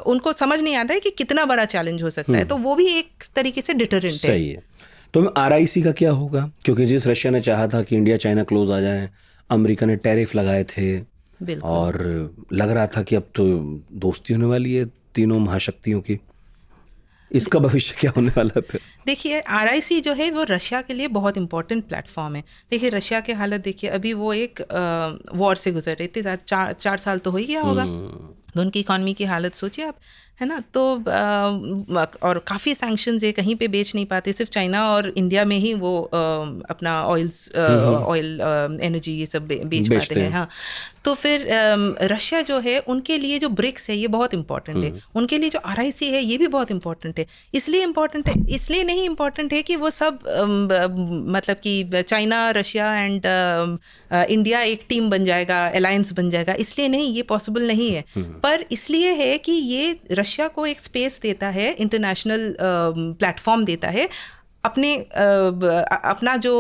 उनको समझ नहीं आता है कि कितना बड़ा चैलेंज हो सकता है, तो वो भी एक तरीके से डिटरेंट है। सही है। तो RIC का क्या होगा? क्योंकि जिस रशिया ने चाहा था कि इंडिया चाइना क्लोज आ जाए, अमेरिका ने टैरिफ लगाए थे और लग रहा था कि अब तो दोस्ती होने वाली है तीनों महाशक्तियों की। इसका भविष्य क्या होने वाला है फिर? देखिए, RIC जो है वो रशिया के लिए बहुत इंपॉर्टेंट प्लेटफॉर्म है। देखिए रशिया की हालत देखिए, अभी वो एक वॉर से गुजर रहे थे, 4 साल तो हो ही गया होगा। तो उनकी इकॉनमी की हालत सोचिए आप, है ना। तो और काफ़ी सैंक्शंस है, कहीं पे बेच नहीं पाते, सिर्फ चाइना और इंडिया में ही वो अपना ऑयल एनर्जी ये सब बेच पाते हैं। हाँ, तो फिर रशिया जो है उनके लिए जो ब्रिक्स है ये बहुत इंपॉर्टेंट है, उनके लिए जो RIC है ये भी बहुत इंपॉर्टेंट है। इसलिए इम्पॉर्टेंट है, इसलिए नहीं इम्पॉर्टेंट है कि वो सब मतलब कि चाइना, रशिया एंड इंडिया एक टीम बन जाएगा, अलायंस बन जाएगा, इसलिए नहीं, ये पॉसिबल नहीं है। पर इसलिए है कि ये रशिया को एक स्पेस देता है, इंटरनेशनल प्लेटफॉर्म देता है अपना जो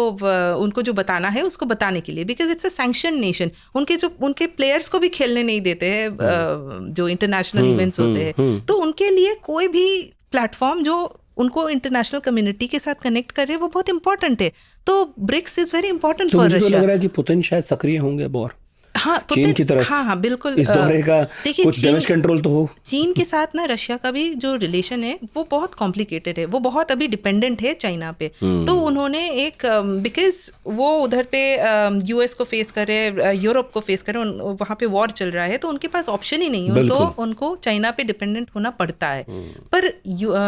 उनको जो बताना है उसको बताने के लिए, because it's a sanction nation. उनके प्लेयर्स को भी खेलने नहीं देते हैं जो इंटरनेशनल इवेंट्स होते हैं, तो उनके लिए कोई भी प्लेटफॉर्म जो उनको इंटरनेशनल कम्युनिटी के साथ कनेक्ट करे वो बहुत इंपॉर्टेंट है। तो BRICS is very important for Russia. तो लग रहा है कि पुतिन शायद सक्रिय होंगे अब और चीन की तरफ। हाँ बिल्कुल, इस दौरे का कुछ डैमेज कंट्रोल तो हो। चीन के साथ ना रशिया का भी जो रिलेशन है वो बहुत कॉम्प्लिकेटेड है, वो बहुत अभी डिपेंडेंट है चाइना पे। तो उन्होंने एक बिकॉज वो उधर पे US को फेस करे, यूरोप को फेस करे, वहाँ पे वॉर चल रहा है, तो उनके पास ऑप्शन ही नहीं है, उनको चाइना पे डिपेंडेंट होना पड़ता है। पर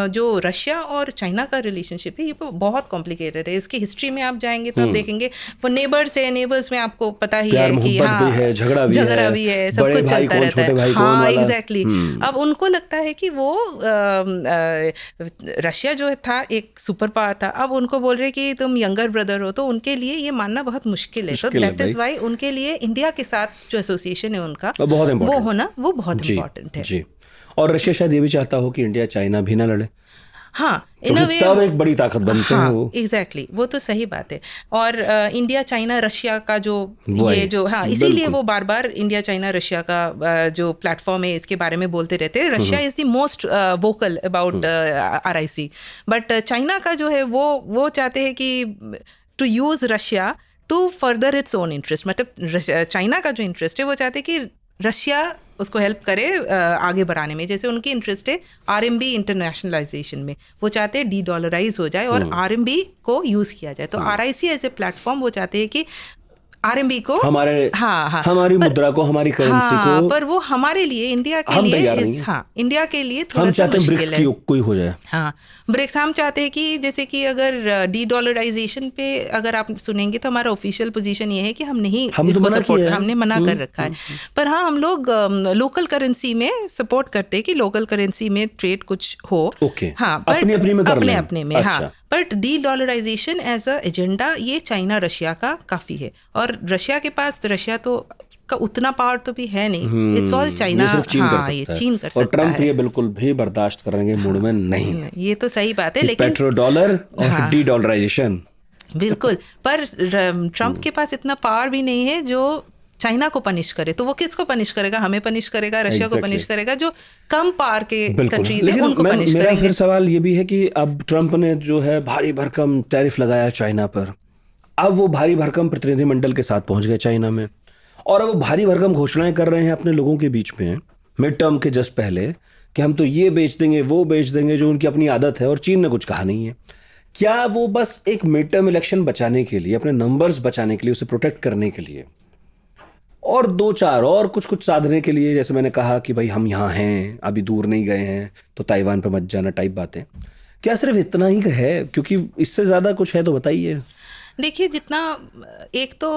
जो रशिया और चाइना का रिलेशनशिप है ये बहुत कॉम्प्लिकेटेड है। इसकी हिस्ट्री में आप जाएंगे तो आप देखेंगे वो नेबर्स है, नेबर्स में आपको पता ही है कि झगड़ा भी है, सब कुछ चलता रहता है। हाँ एग्जैक्टली। अब उनको लगता है कि वो रशिया जो था एक सुपर पावर था, अब उनको बोल रहे कि तुम यंगर ब्रदर हो, तो उनके लिए ये मानना बहुत मुश्किल है। तो दैट इज व्हाई उनके लिए इंडिया के साथ जो एसोसिएशन है उनका वो होना वो बहुत इम्पोर्टेंट है। जी। और रशिया शायद ये भी चाहता हो कि इंडिया चाइना भी ना लड़े। हाँ, इन अ वे तब एक बड़ी ताकत बनते हैं वो। एग्जैक्टली, वो तो सही बात है। और इंडिया चाइना रशिया का जो ये जो हाँ, इसीलिए वो बार बार इंडिया चाइना रशिया का जो प्लेटफॉर्म है इसके बारे में बोलते रहते हैं। Russia is the most vocal about RIC, but China का जो है वो चाहते हैं कि to use Russia to further its own interest. मतलब चाइना का जो इंटरेस्ट है वो चाहते हैं कि रशिया उसको हेल्प करे आगे बढ़ाने में। जैसे उनकी इंटरेस्ट है RMB इंटरनेशनलाइजेशन में, वो चाहते हैं डीडॉलराइज हो जाए और RMB को यूज़ किया जाए। तो RIC एज ए प्लेटफॉर्म वो चाहते हैं कि RMB को हमारी मुद्रा को, हमारी करेंसी को, पर वो हमारे लिए इंडिया के लिए इंडिया के लिए थोड़ा सा मुश्किल है। कोई हो जाए। हाँ, ब्रिक्स हम चाहते हैं कि जैसे कि अगर डीडॉलराइजेशन पे अगर आप सुनेंगे तो हमारा ऑफिशियल पोजीशन ये है कि हम नहीं इसको सपोर्ट, हमने मना कर रखा है। पर हाँ, हम लोग लोकल करेंसी में सपोर्ट करते हैं कि लोकल करेंसी में ट्रेड कुछ हो। हाँ, अपने में। हाँ, but de-dollarisation as a agenda ये चाइना रशिया का काफ़ी है। और रशिया के पास रशिया तो का उतना पावर तो भी है नहीं, इट्स ऑल चाइना। ये चीन कर सकता है। और ट्रम्प ये बिल्कुल भी बर्दाश्त करने के मूड में नहीं है। ये तो सही बात है, लेकिन पेट्रो डॉलर और डीडॉलराइजेशन बिल्कुल। पर ट्रम्प के पास इतना पावर भी नहीं है जो चाइना को पनिश करे। तो वो किसको पनिश करेगा? हमें पनिश करेगा, रशिया को पनिश करेगा, जो कम पावर के कंट्रीज हैं उनको पनिश करेंगे। मेरा फिर सवाल ये भी है कि अब ट्रम्प ने जो है भारी भरकम टैरिफ लगाया चाइना पर, अब वो भारी भरकम प्रतिनिधिमंडल के साथ पहुंच गए चाइना में, और अब वो भारी भरकम घोषणाएं कर रहे हैं अपने लोगों के बीच में मिड टर्म के जस्ट पहले कि हम तो ये बेच देंगे, वो बेच देंगे, जो उनकी अपनी आदत है, और चीन ने कुछ कहा नहीं है। क्या वो बस एक मिड टर्म इलेक्शन बचाने के लिए, अपने नंबर्स बचाने के लिए, उसे प्रोटेक्ट करने के लिए, और 2-4 और कुछ साधने के लिए, जैसे मैंने कहा कि भाई हम यहाँ हैं, अभी दूर नहीं गए हैं तो ताइवान पे मत जाना टाइप बातें, क्या सिर्फ इतना ही है? क्योंकि इससे ज़्यादा कुछ है तो बताइए। देखिए जितना एक तो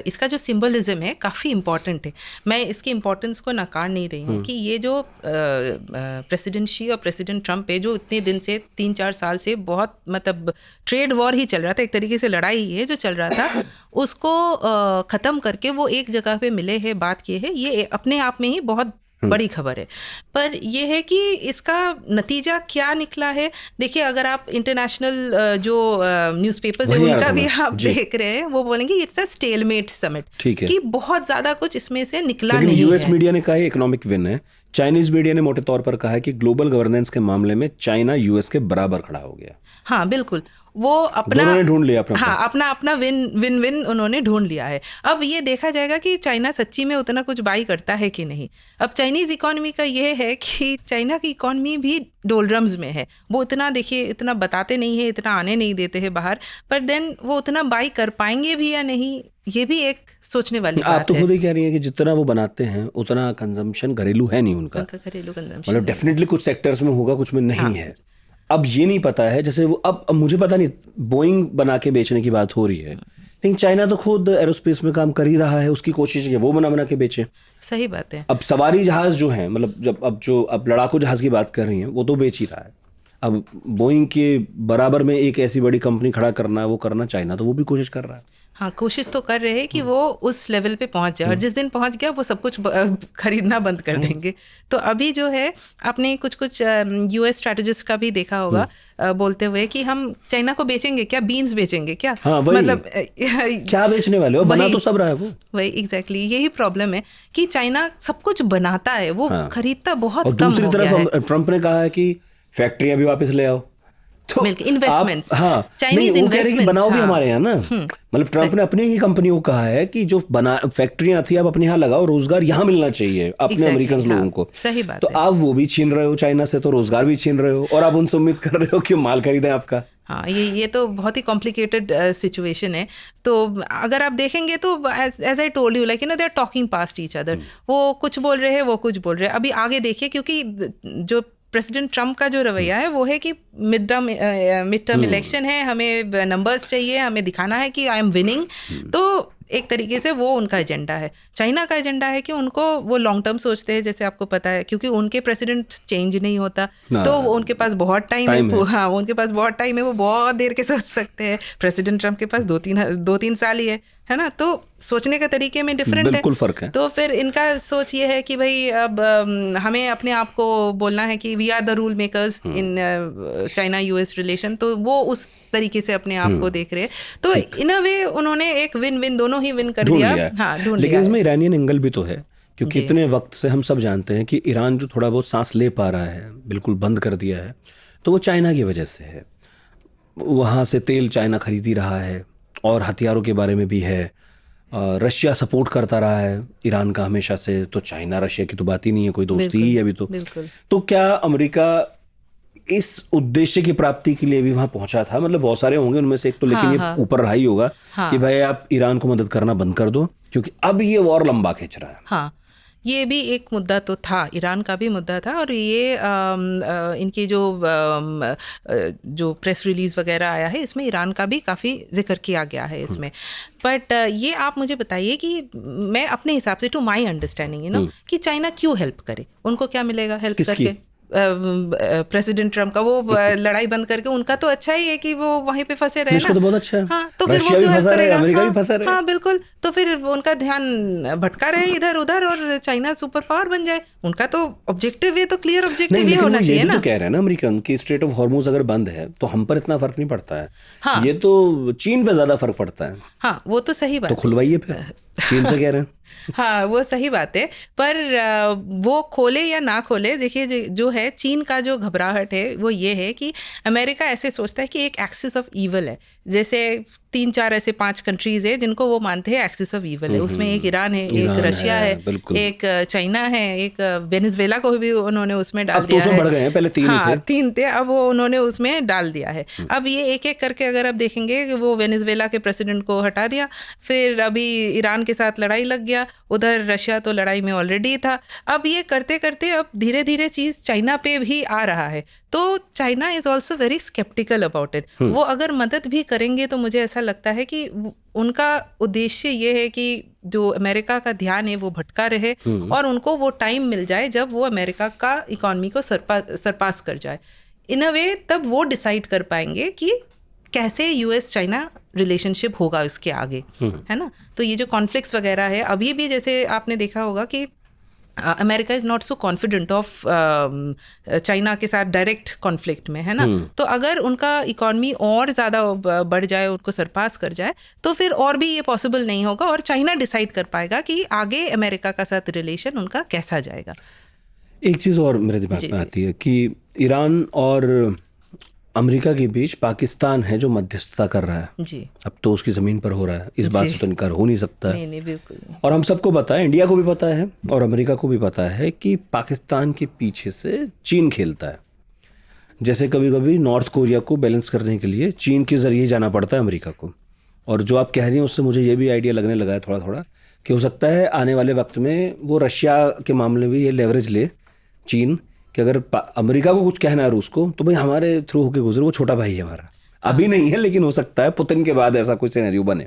इसका जो सिंबलिज्म है काफ़ी इम्पॉर्टेंट है। मैं इसकी इम्पोर्टेंस को नकार नहीं रही हूँ कि ये जो प्रेसिडेंट शी और प्रेसिडेंट ट्रम्प है जो इतने दिन से 3-4 साल से बहुत मतलब ट्रेड वॉर ही चल रहा था, एक तरीके से लड़ाई ही है जो चल रहा था, उसको ख़त्म करके वो एक जगह पे मिले हैं, बात किए हैं, ये अपने आप में ही बहुत बड़ी खबर है। पर यह है कि इसका नतीजा क्या निकला है, देखिए अगर आप इंटरनेशनल जो न्यूज़पेपर्स है उनका भी आप देख रहे हैं, वो बोलेंगे इट्स अ स्टेलमेट समिट कि बहुत ज़्यादा कुछ इसमें से निकला नहीं है। यूएस मीडिया ने कहा है इकोनॉमिक विन है, चाइनीज मीडिया ने मोटे तौर पर कहा है कि ग्लोबल गवर्नेंस के मामले में चाइना यूएस के बराबर खड़ा हो गया। हाँ बिल्कुल, वो अपना ढूंढ लिया अपना विन उन्होंने ढूंढ लिया है। अब ये देखा जाएगा कि चाइना सच्ची में उतना कुछ बाई करता है कि नहीं। अब चाइनीज़ इकोनॉमी का ये है कि चाइना की इकोनॉमी भी डोलरम्स में है, वो इतना देखिए इतना बताते नहीं है, इतना आने नहीं देते हैं बाहर, पर देन वो उतना बाई कर पाएंगे भी या नहीं, ये भी एक सोचने वाली बात है। आप तो खुद ही कह रही हैं कि जितना वो बनाते हैं उतना कंजम्पशन घरेलू है नहीं उनका घरेलू कंजम्पशन मतलब डेफिनेटली कुछ सेक्टर्स में होगा, कुछ में नहीं है। अब ये नहीं पता है, जैसे वो अब मुझे पता नहीं, बोइंग बना के बेचने की बात हो रही है, लेकिन चाइना तो खुद एरोस्पेस में काम कर ही रहा है, उसकी कोशिश है वो बना के बेचे। सही बात है। अब सवारी जहाज जो है, मतलब अब लड़ाकू जहाज की बात कर रही हैं, वो तो बेच ही रहा है। अब बोइंग के बराबर में एक ऐसी बड़ी कंपनी खड़ा करना, वो करना चाइना तो वो भी कोशिश कर रहा है। हाँ, कोशिश तो कर रहे हैं कि वो उस लेवल पे पहुंच जाए, और जिस दिन पहुंच गया वो सब कुछ खरीदना बंद कर देंगे। तो अभी जो है आपने कुछ यूएस स्ट्रैटेजिस्ट का भी देखा होगा बोलते हुए कि हम चाइना को बेचेंगे क्या, बीन्स बेचेंगे क्या। हाँ, मतलब क्या बेचने वाले हो, बना तो सब रहा है वो। वही एग्जैक्टली यही प्रॉब्लम है कि चाइना सब कुछ बनाता है, वो खरीदता बहुत कम हो गया है। दूसरी तरफ ट्रम्प ने कहा है कि फैक्ट्रियां भी वापस ले आओ, तो इन्वेस्टमेंट्स, चाइनीज इन्वेस्टमेंट्स बनाओ भी हमारे यहाँ ना। मतलब ट्रम्प ने अपनी ही कंपनियों को कहा है कि जो फैक्ट्रियां थी आप अपने यहाँ लगाओ, रोजगार यहाँ मिलना चाहिए अपने अमेरिकन लोगों को। सही बात तो आप वो भी छीन रहे हो चाइना से, तो रोजगार भी छीन रहे हो, और आप उनसे उम्मीद कर रहे हो कि माल खरीदें आपका। हाँ, ये तो बहुत ही कॉम्प्लिकेटेड सिचुएशन है। तो अगर आप देखेंगे तो as I told you, like they are talking past each other, वो कुछ बोल रहे हैं, वो कुछ बोल रहे हैं। अभी आगे देखिए, क्योंकि जो प्रेसिडेंट ट्रम्प का जो रवैया है वो है कि मिड टर्म इलेक्शन है, हमें नंबर्स चाहिए, हमें दिखाना है कि आई एम विनिंग। तो एक तरीके से वो उनका एजेंडा है। चाइना का एजेंडा है कि उनको वो लॉन्ग टर्म सोचते हैं, जैसे आपको पता है, क्योंकि उनके प्रेसिडेंट चेंज नहीं होता, तो उनके पास बहुत टाइम है। हाँ, उनके पास बहुत टाइम है, वो बहुत देर के सोच सकते हैं। प्रेसिडेंट ट्रम्प के पास 2-3 साल ही है ना, तो सोचने के तरीके में डिफरेंट है, फर्क है। तो फिर इनका सोच ये है कि भाई अब हमें अपने आप को बोलना है कि we are the rule makers in China US relation, तो वो उस तरीके से अपने आप को देख रहे हैं। तो इन अ वे उन्होंने एक विन दोनों ही विन कर दिया। हाँ, ढूंढ लिया। लेकिन इसमें ईरानियन एंगल भी तो है, क्योंकि इतने वक्त से हम सब जानते हैं कि ईरान जो थोड़ा बहुत सांस ले पा रहा है, बिल्कुल बंद कर दिया है, तो वो चाइना की वजह से है। वहाँ से तेल चाइना खरीद ही रहा है, और हथियारों के बारे में भी है। रशिया सपोर्ट करता रहा है ईरान का हमेशा से, तो चाइना रशिया की तो बात ही नहीं है, कोई दोस्ती ही है अभी तो क्या अमेरिका इस उद्देश्य की प्राप्ति के लिए भी वहां पहुंचा था? मतलब बहुत सारे होंगे उनमें से एक तो, लेकिन ये ऊपर रहा ही होगा कि भाई आप ईरान को मदद करना बंद कर दो, क्योंकि अब ये वॉर लंबा खींच रहा है। हाँ, ये भी एक मुद्दा तो था, ईरान का भी मुद्दा था, और ये इनकी जो प्रेस रिलीज वगैरह आया है, इसमें ईरान का भी काफ़ी जिक्र किया गया है इसमें। बट ये आप मुझे बताइए कि मैं अपने हिसाब से, टू माई अंडरस्टैंडिंग कि चाइना क्यों हेल्प करे, उनको क्या मिलेगा हेल्प करके? प्रेसिडेंट ट्रम्प का वो लड़ाई बंद करके, उनका तो अच्छा ही है कि वो वहीं पे फंसे रहे ना, तो बहुत अच्छा है। हाँ, तो फिर वो क्यों हेल्प करेगा? अमेरिका भी फंसा रहे। हाँ बिल्कुल, तो फिर उनका ध्यान भटका रहे इधर उधर, और चाइना सुपर पावर बन जाए। उनका तो ऑब्जेक्टिव, ये तो क्लियर ऑब्जेक्टिव ये होना चाहिए ना। तो कह रहे हैं ना अमेरिकन की स्ट्रेट ऑफ हॉर्मुज अगर बंद है तो हम पर इतना फर्क नहीं पड़ता है। हाँ, ये तो चीन पे ज्यादा फर्क पड़ता है। हाँ, वो तो सही बात, तो खुलवाइए फिर, चीन से कह रहे हैं। हाँ, वो सही बात है, पर वो खोले या ना खोले, देखिए जो है चीन का जो घबराहट है वो ये है कि अमेरिका ऐसे सोचता है कि एक एक्सिस ऑफ ईवल है। जैसे 3-4 ऐसे 5 कंट्रीज है जिनको वो मानते हैं एक्सिस ऑफ ईवल है। उसमें एक ईरान है, एक रशिया है, एक चाइना है, एक वेनेजुएला को भी उन्होंने उसमें डाल दिया है। बढ़ गए हैं, पहले 3 थे, अब वो उन्होंने उसमें डाल दिया है। अब ये एक एक करके अगर आप देखेंगे कि वो वेनेजुएला के प्रेसिडेंट को हटा दिया, फिर अभी ईरान के साथ लड़ाई लग गया, उधर रशिया तो लड़ाई में ऑलरेडी था। अब ये करते करते अब धीरे धीरे चीज़ चाइना पे भी आ रहा है, तो China is also very sceptical about it. वो अगर मदद भी करेंगे तो मुझे ऐसा लगता है कि उनका उद्देश्य ये है कि जो अमेरिका का ध्यान है वो भटका रहे और उनको वो टाइम मिल जाए जब वो अमेरिका का इकॉनमी को सरपास कर जाए। इन अ वे तब वो डिसाइड कर पाएंगे कि कैसे यूएस चाइना रिलेशनशिप होगा इसके आगे, है ना। तो ये जो कॉन्फ्लिक्ट्स वगैरह है अभी भी, जैसे आपने देखा होगा कि America is not so confident of China के साथ डायरेक्ट कॉन्फ्लिक्ट में, है ना। तो अगर उनका इकॉनमी और ज़्यादा बढ़ जाए, उनको सरपास कर जाए, तो फिर और भी ये पॉसिबल नहीं होगा और चाइना डिसाइड कर पाएगा कि आगे अमेरिका का साथ रिलेशन उनका कैसा जाएगा। एक चीज़ और मेरे दिमाग में आती है कि ईरान और अमेरिका के बीच पाकिस्तान है जो मध्यस्थता कर रहा है जी। अब तो उसकी ज़मीन पर हो रहा है, इस बात से तो इनकार हो नहीं सकता है। नहीं, बिल्कुल नहीं। और हम सबको पता है, इंडिया को भी पता है और अमेरिका को भी पता है कि पाकिस्तान के पीछे से चीन खेलता है। जैसे कभी कभी नॉर्थ कोरिया को बैलेंस करने के लिए चीन के ज़रिए जाना पड़ता है अमेरिका को। और जो आप कह रही हैं उससे मुझे ये भी आइडिया लगने लगा है थोड़ा थोड़ा कि हो सकता है आने वाले वक्त में वो रशिया के मामले में ये लेवरेज ले चीन कि अगर अमेरिका को कुछ कहना है रूस को तो भाई हमारे थ्रू होके गुजरे, वो छोटा भाई है हमारा। अभी नहीं है लेकिन हो सकता है पुतिन के बाद ऐसा कुछ सिनेरियो बने।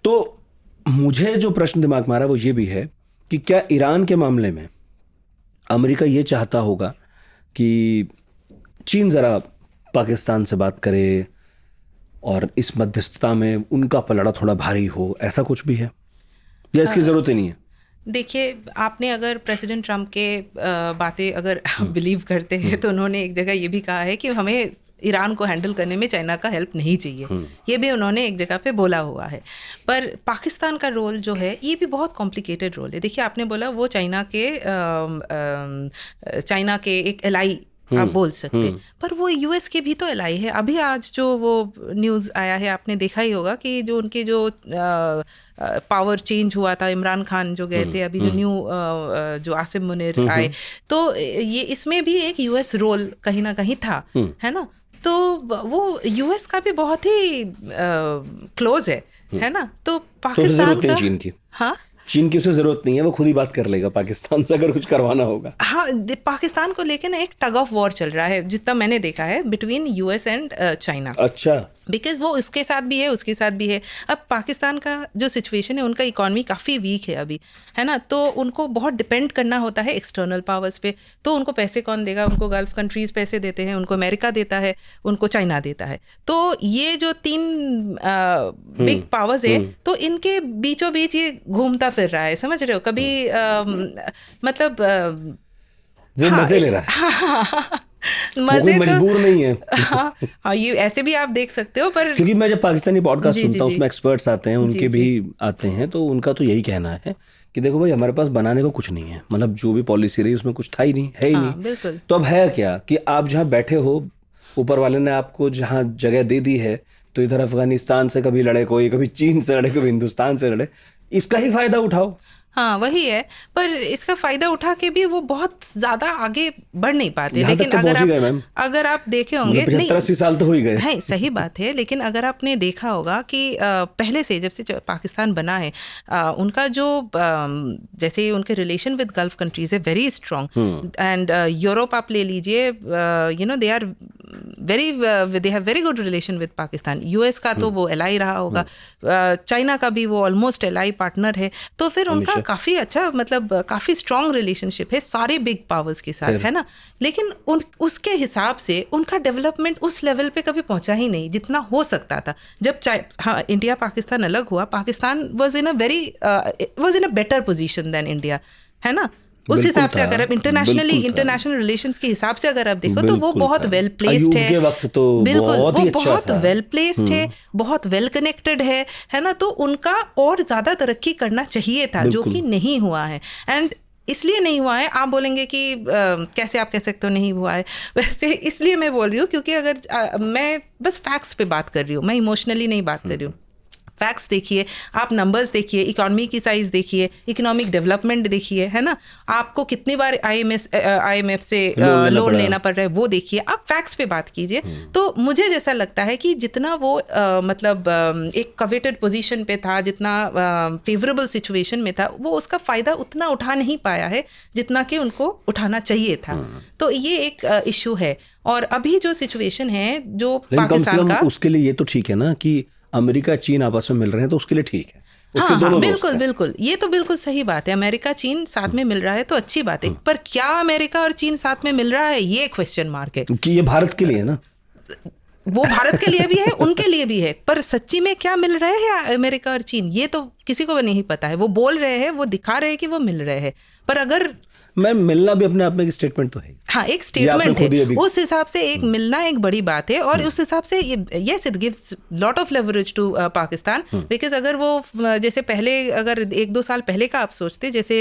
तो मुझे जो प्रश्न दिमाग में आ रहा है वो ये भी है कि क्या ईरान के मामले में अमेरिका ये चाहता होगा कि चीन ज़रा पाकिस्तान से बात करे और इस मध्यस्थता में उनका पलड़ा थोड़ा भारी हो, ऐसा कुछ भी है या इसकी ज़रूरत ही नहीं है? देखिए, आपने अगर प्रेसिडेंट ट्रम्प के बातें अगर बिलीव करते हैं तो उन्होंने एक जगह ये भी कहा है कि हमें ईरान को हैंडल करने में चाइना का हेल्प नहीं चाहिए। ये भी उन्होंने एक जगह पे बोला हुआ है। पर पाकिस्तान का रोल जो है ये भी बहुत कॉम्प्लिकेटेड रोल है। देखिए, आपने बोला वो चाइना के एक एलाई आप बोल सकते, पर वो यूएस के भी तो एलाई है। अभी आज जो वो न्यूज़ आया है आपने देखा ही होगा कि जो उनके जो पावर चेंज हुआ था, इमरान खान जो गए थे, अभी जो न्यू जो आसिम मुनीर आए, तो ये इसमें भी एक यूएस रोल कहीं ना कहीं था, है ना। तो वो यूएस का भी बहुत ही क्लोज है ना। तो पाकिस्तान का चीन की, हाँ, चीन की उसे जरूरत नहीं है, वो खुद ही बात कर लेगा पाकिस्तान से अगर कुछ करवाना होगा। हाँ, पाकिस्तान को लेकर ना एक टग ऑफ वॉर चल रहा है जितना मैंने देखा है बिटवीन यूएस एंड चाइना। अच्छा। बिकॉज वो उसके साथ भी है, उसके साथ भी है। अब पाकिस्तान का जो सिचुएशन है, उनका इकॉनमी काफ़ी वीक है अभी, है ना। तो उनको बहुत डिपेंड करना होता है एक्सटर्नल पावर्स पे। तो उनको पैसे कौन देगा? उनको गल्फ कंट्रीज पैसे देते हैं, उनको अमेरिका देता है, उनको चाइना देता है। तो ये जो 3 बिग पावर्स है, तो इनके बीचों बीच ये घूमता फिर रहा है, समझ रहे हो। कभी मतलब मजे ले रहा है, मजे तो मजबूर नहीं है। हाँ, ये ऐसे भी आप देख सकते हो। पर क्योंकि मैं जब पाकिस्तानी पॉडकास्ट सुनता हूँ उसमें एक्सपर्ट्स आते हैं, उनके भी आते हैं, तो उनका तो यही कहना है कि देखो भाई हमारे पास बनाने को कुछ नहीं है, मतलब जो भी पॉलिसी रही उसमें कुछ था ही नहीं, है ही नहीं। बिल्कुल। तो अब है क्या कि आप जहाँ बैठे हो, ऊपर वाले ने आपको जहाँ जगह दे दी है, तो इधर अफगानिस्तान से कभी लड़े कोई, कभी चीन से लड़े, कभी हिंदुस्तान से लड़े, इसका ही फायदा उठाओ। हाँ, वही है। पर इसका फायदा उठा के भी वो बहुत ज्यादा आगे बढ़ नहीं पाते। लेकिन अगर आप देखे होंगे, 75-80 साल तो हो ही गए हैं, सही बात है। लेकिन अगर आपने देखा होगा कि पहले से जब से पाकिस्तान बना है, उनका जो जैसे उनके रिलेशन विद गल्फ कंट्रीज है वेरी स्ट्रॉन्ग। एंड यूरोप आप ले लीजिए, you know, they have very good relation with Pakistan. US का तो वो एलाई रहा होगा, चाइना का भी वो ऑलमोस्ट एलाई पार्टनर है। तो फिर उनका काफ़ी अच्छा, मतलब काफ़ी स्ट्रॉन्ग रिलेशनशिप है सारे बिग पावर्स के साथ, है ना। लेकिन उसके हिसाब से उनका डेवलपमेंट उस लेवल पे कभी पहुंचा ही नहीं जितना हो सकता था। जब इंडिया पाकिस्तान अलग हुआ, Pakistan was in a better position than India, है ना। उस हिसाब से अगर आप इंटरनेशनल रिलेशंस के हिसाब से अगर आप देखो तो वो बहुत वेल प्लेस्ड है। बिल्कुल, वो बहुत वेल प्लेस्ड है, बहुत वेल कनेक्टेड है ना। तो उनका और ज़्यादा तरक्की करना चाहिए था, जो कि नहीं हुआ है। एंड इसलिए नहीं हुआ है, आप बोलेंगे कि कैसे आप कह सकते हो नहीं हुआ है, वैसे इसलिए मैं बोल रही हूँ क्योंकि अगर मैं बस फैक्ट्स पे बात कर रही हूँ, मैं इमोशनली नहीं बात कर रही हूँ। फैक्ट्स देखिए, आप नंबर्स देखिए, इकोनॉमी की साइज देखिए, इकोनॉमिक डेवलपमेंट देखिए, है ना, आपको कितनी बार IMF से लोन लेना पड़ रहा है वो देखिए, आप फैक्ट्स पे बात कीजिए। तो मुझे जैसा लगता है कि जितना वो मतलब एक कवेटेड पोजीशन पे था, जितना फेवरेबल सिचुएशन में था, वो उसका फ़ायदा उतना उठा नहीं पाया है जितना कि उनको उठाना चाहिए था। तो ये एक इशू है। और अभी जो सिचुएशन है जो पाकिस्तान का, उसके लिए ये तो ठीक है ना कि अमेरिका चीन आपस में मिल रहे हैं, तो उसके लिए ठीक है, उसके दोनों बिल्कुल बिल्कुल, ये तो बिल्कुल सही बात है। अमेरिका चीन साथ में मिल रहा है तो अच्छी बात है, पर क्या अमेरिका और चीन साथ में मिल रहा है, ये क्वेश्चन मार्क है। क्योंकि ये भारत के लिए है ना, वो भारत के लिए भी है, उनके लिए भी है, पर सच्ची में क्या मिल रहे हैं अमेरिका और चीन, ये तो किसी को भी नहीं पता है। वो बोल रहे हैं, वो दिखा रहे हैं कि वो मिल रहे हैं, पर अगर मिलना भी अपने आप में एक स्टेटमेंट तो है। हाँ, एक स्टेटमेंट है, उस हिसाब से एक मिलना एक बड़ी बात है। और उस हिसाब से yes, it gives lot of leverage to Pakistan, because अगर वो जैसे पहले, अगर 1-2 साल पहले का आप सोचते, जैसे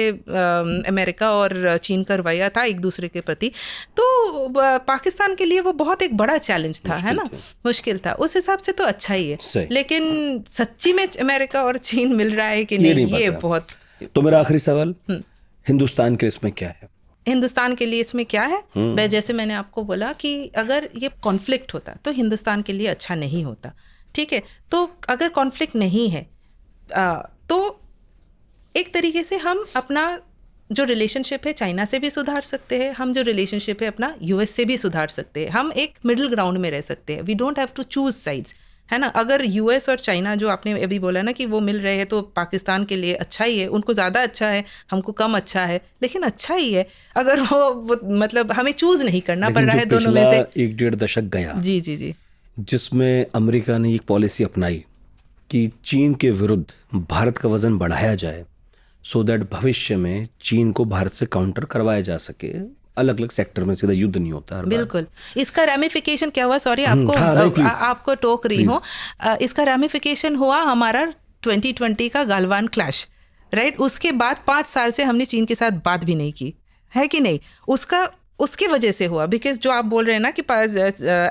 अमेरिका और चीन का रवैया था एक दूसरे के प्रति, तो पाकिस्तान के लिए वो बहुत एक बड़ा चैलेंज था, है ना, मुश्किल था। उस हिसाब से तो अच्छा ही है, लेकिन सच्ची में अमेरिका और चीन मिल रहा है कि नहीं, ये बहुत। तो मेरा आखिरी सवाल, हिंदुस्तान के इसमें क्या है? हिंदुस्तान के लिए इसमें क्या है, जैसे मैंने आपको बोला कि अगर ये कॉन्फ्लिक्ट होता तो हिंदुस्तान के लिए अच्छा नहीं होता, ठीक है। तो अगर कॉन्फ्लिक्ट नहीं है तो एक तरीके से हम अपना जो रिलेशनशिप है चाइना से भी सुधार सकते हैं, हम जो रिलेशनशिप है अपना US से भी सुधार सकते हैं, हम एक मिडिल ग्राउंड में रह सकते हैं। We don't have to choose sides, है ना। अगर US और चाइना, जो आपने अभी बोला ना कि वो मिल रहे हैं, तो पाकिस्तान के लिए अच्छा ही है, उनको ज़्यादा अच्छा है, हमको कम अच्छा है, लेकिन अच्छा ही है। अगर वो मतलब हमें चूज नहीं करना पड़ रहा है दोनों में से। 1-1.5 दशक गया जी जी जी, जिसमें अमेरिका ने एक पॉलिसी अपनाई कि चीन के विरुद्ध भारत का वजन बढ़ाया जाए, सो दैट भविष्य में चीन को भारत से काउंटर करवाया जा सके। अलग अलग सेक्टर में सीधा युद्ध नहीं होता। बिल्कुल। इसका रैमिफिकेशन क्या हुआ, सॉरी आपको टोक रही हूँ, इसका रैमिफिकेशन हुआ हमारा 2020 का गालवान क्लैश, राइट। उसके बाद 5 साल से हमने चीन के साथ बात भी नहीं की, है कि नहीं। उसकी वजह से हुआ, बिकॉज जो आप बोल रहे हैं ना कि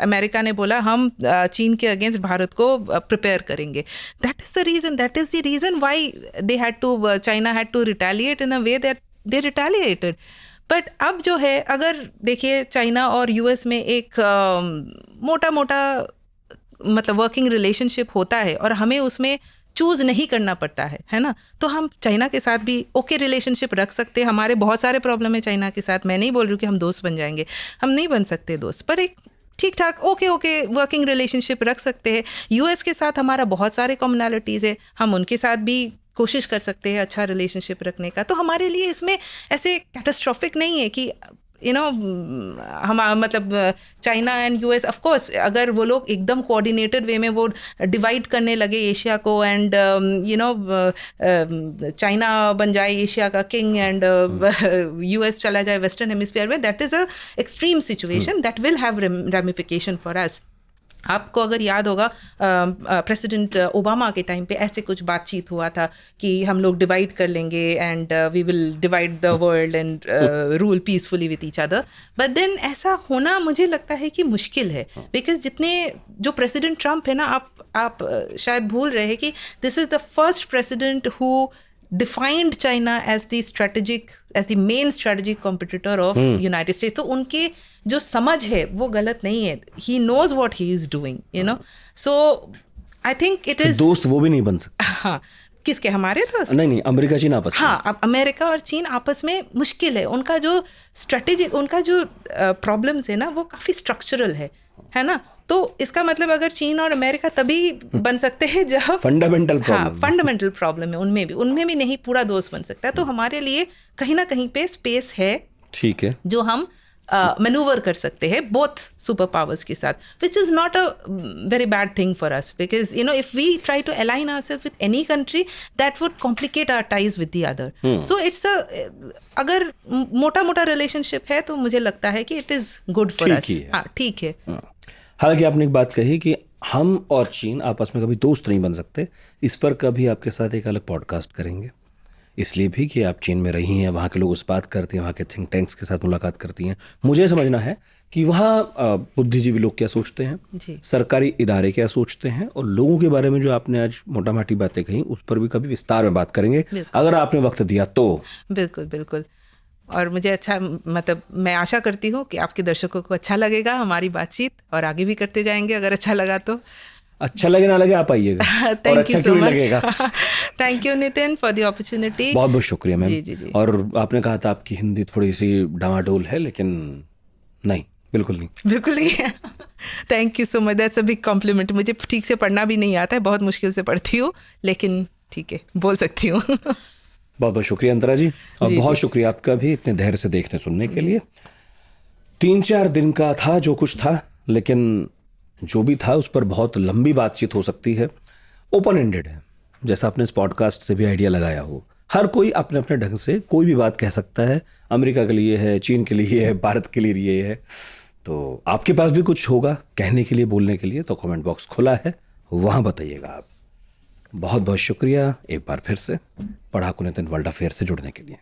अमेरिका ने बोला हम चीन के अगेंस्ट भारत को प्रिपेयर करेंगे, that is the reason why they had to, China had to retaliate in a way that they retaliated. But अब जो है, अगर देखिए चाइना और US में एक मोटा मतलब वर्किंग रिलेशनशिप होता है और हमें उसमें चूज़ नहीं करना पड़ता है ना, तो हम चाइना के साथ भी ओके रिलेशनशिप रख सकते हैं। हमारे बहुत सारे प्रॉब्लम है चाइना के साथ, मैं नहीं बोल रही हूँ कि हम दोस्त बन जाएंगे, हम नहीं बन सकते दोस्त, पर एक ठीक ठाक ओके वर्किंग रिलेशनशिप रख सकते हैं। US के साथ हमारा बहुत सारे कॉमनैलिटीज़ है, हम उनके साथ भी कोशिश कर सकते हैं अच्छा रिलेशनशिप रखने का। तो हमारे लिए इसमें ऐसे कैटास्ट्रॉफिक नहीं है कि हम मतलब China and US, of course अगर वो लोग एकदम कोऑर्डिनेटेड वे में वो डिवाइड करने लगे एशिया को, एंड चाइना बन जाए एशिया का किंग एंड US चला जाए वेस्टर्न हेमिस्फीयर में, that is a extreme situation that will have ramification for us. आपको अगर याद होगा प्रेसिडेंट ओबामा के टाइम पे ऐसे कुछ बातचीत हुआ था कि हम लोग डिवाइड कर लेंगे and we will divide the world and rule peacefully with each other. But then ऐसा होना मुझे लगता है कि मुश्किल है, बिकॉज जितने जो प्रेसिडेंट ट्रम्प है ना, आप शायद भूल रहे हैं कि this is the first president who defined China as the main strategic competitor of United States. तो उनके जो समझ है वो गलत नहीं है. He knows what he is doing, you know. So I think it is. दोस्त वो भी नहीं बन सकते. हाँ, किसके, हमारे दोस्त? नहीं, अमेरिका चीन आपस में. हाँ, अब अमेरिका और चीन आपस में मुश्किल है. उनका जो स्ट्रेटेजिक, उनका जो प्रॉब्लम्स है ना, वो काफ़ी स्ट्रक्चरल है ना. तो इसका मतलब अगर चीन और अमेरिका तभी बन सकते हैं जब फंडामेंटल प्रॉब्लम है उनमें भी नहीं पूरा दोस्त बन सकता है. तो हमारे लिए कहीं ना कहीं पे स्पेस है, ठीक है, जो हम मैनूवर कर सकते हैं बोथ सुपर पावर्स के साथ, which is not a very bad thing for us, because you know if we try to align ourself with any country that would complicate our ties with the other. So it's अगर मोटा relationship है तो मुझे लगता है कि it is good for us. हाँ, ठीक है. हालांकि आपने एक बात कही कि हम और चीन आपस में कभी दोस्त नहीं बन सकते. इस पर कभी आपके साथ एक अलग पॉडकास्ट करेंगे, इसलिए भी कि आप चीन में रही हैं, वहाँ के लोग उस बात करते हैं, वहाँ के थिंक टैंक्स के साथ मुलाकात करती हैं। मुझे समझना है कि वहाँ बुद्धिजीवी लोग क्या सोचते हैं, जी। सरकारी इदारे क्या सोचते हैं, और लोगों के बारे में जो आपने आज मोटा माटी बातें कही उस पर भी कभी विस्तार में बात करेंगे अगर आपने वक्त दिया तो। बिल्कुल बिल्कुल। और मुझे अच्छा, मतलब मैं आशा करती हूँ कि आपके दर्शकों को अच्छा लगेगा हमारी बातचीत, और आगे भी करते जाएंगे अगर अच्छा लगा तो। अच्छा लगे ना लगे आप आइएगा। और अच्छा क्यों नहीं लगेगा। Thank you Nitin for the opportunity. बहुत बहुत शुक्रिया मैम। जी जी जी। और आपने कहा था आपकी हिंदी थोड़ी सी डामाडोल है, लेकिन नहीं, बिल्कुल नहीं, बिल्कुल नहीं। Thank you so much, that's a big complement. मुझे ठीक से पढ़ना भी नहीं आता है, बहुत मुश्किल से पढ़ती हूँ, लेकिन ठीक है, बोल सकती हूँ। बहुत बहुत शुक्रिया अंतरा जी। और जी, बहुत जी। शुक्रिया आपका भी इतने धैर्य से देखने सुनने के लिए। 3-4 दिन का था जो कुछ था, लेकिन जो भी था उस पर बहुत लंबी बातचीत हो सकती है, ओपन एंडेड है, जैसा आपने इस पॉडकास्ट से भी आइडिया लगाया हो। हर कोई अपने अपने ढंग से कोई भी बात कह सकता है। अमेरिका के लिए है, चीन के लिए है, भारत के लिए ये है। तो आपके पास भी कुछ होगा कहने के लिए, बोलने के लिए, तो कमेंट बॉक्स खुला है, वहाँ बताइएगा आप। बहुत बहुत शुक्रिया एक बार फिर से पढ़ाकू नितिन वर्ल्ड अफेयर से जुड़ने के लिए।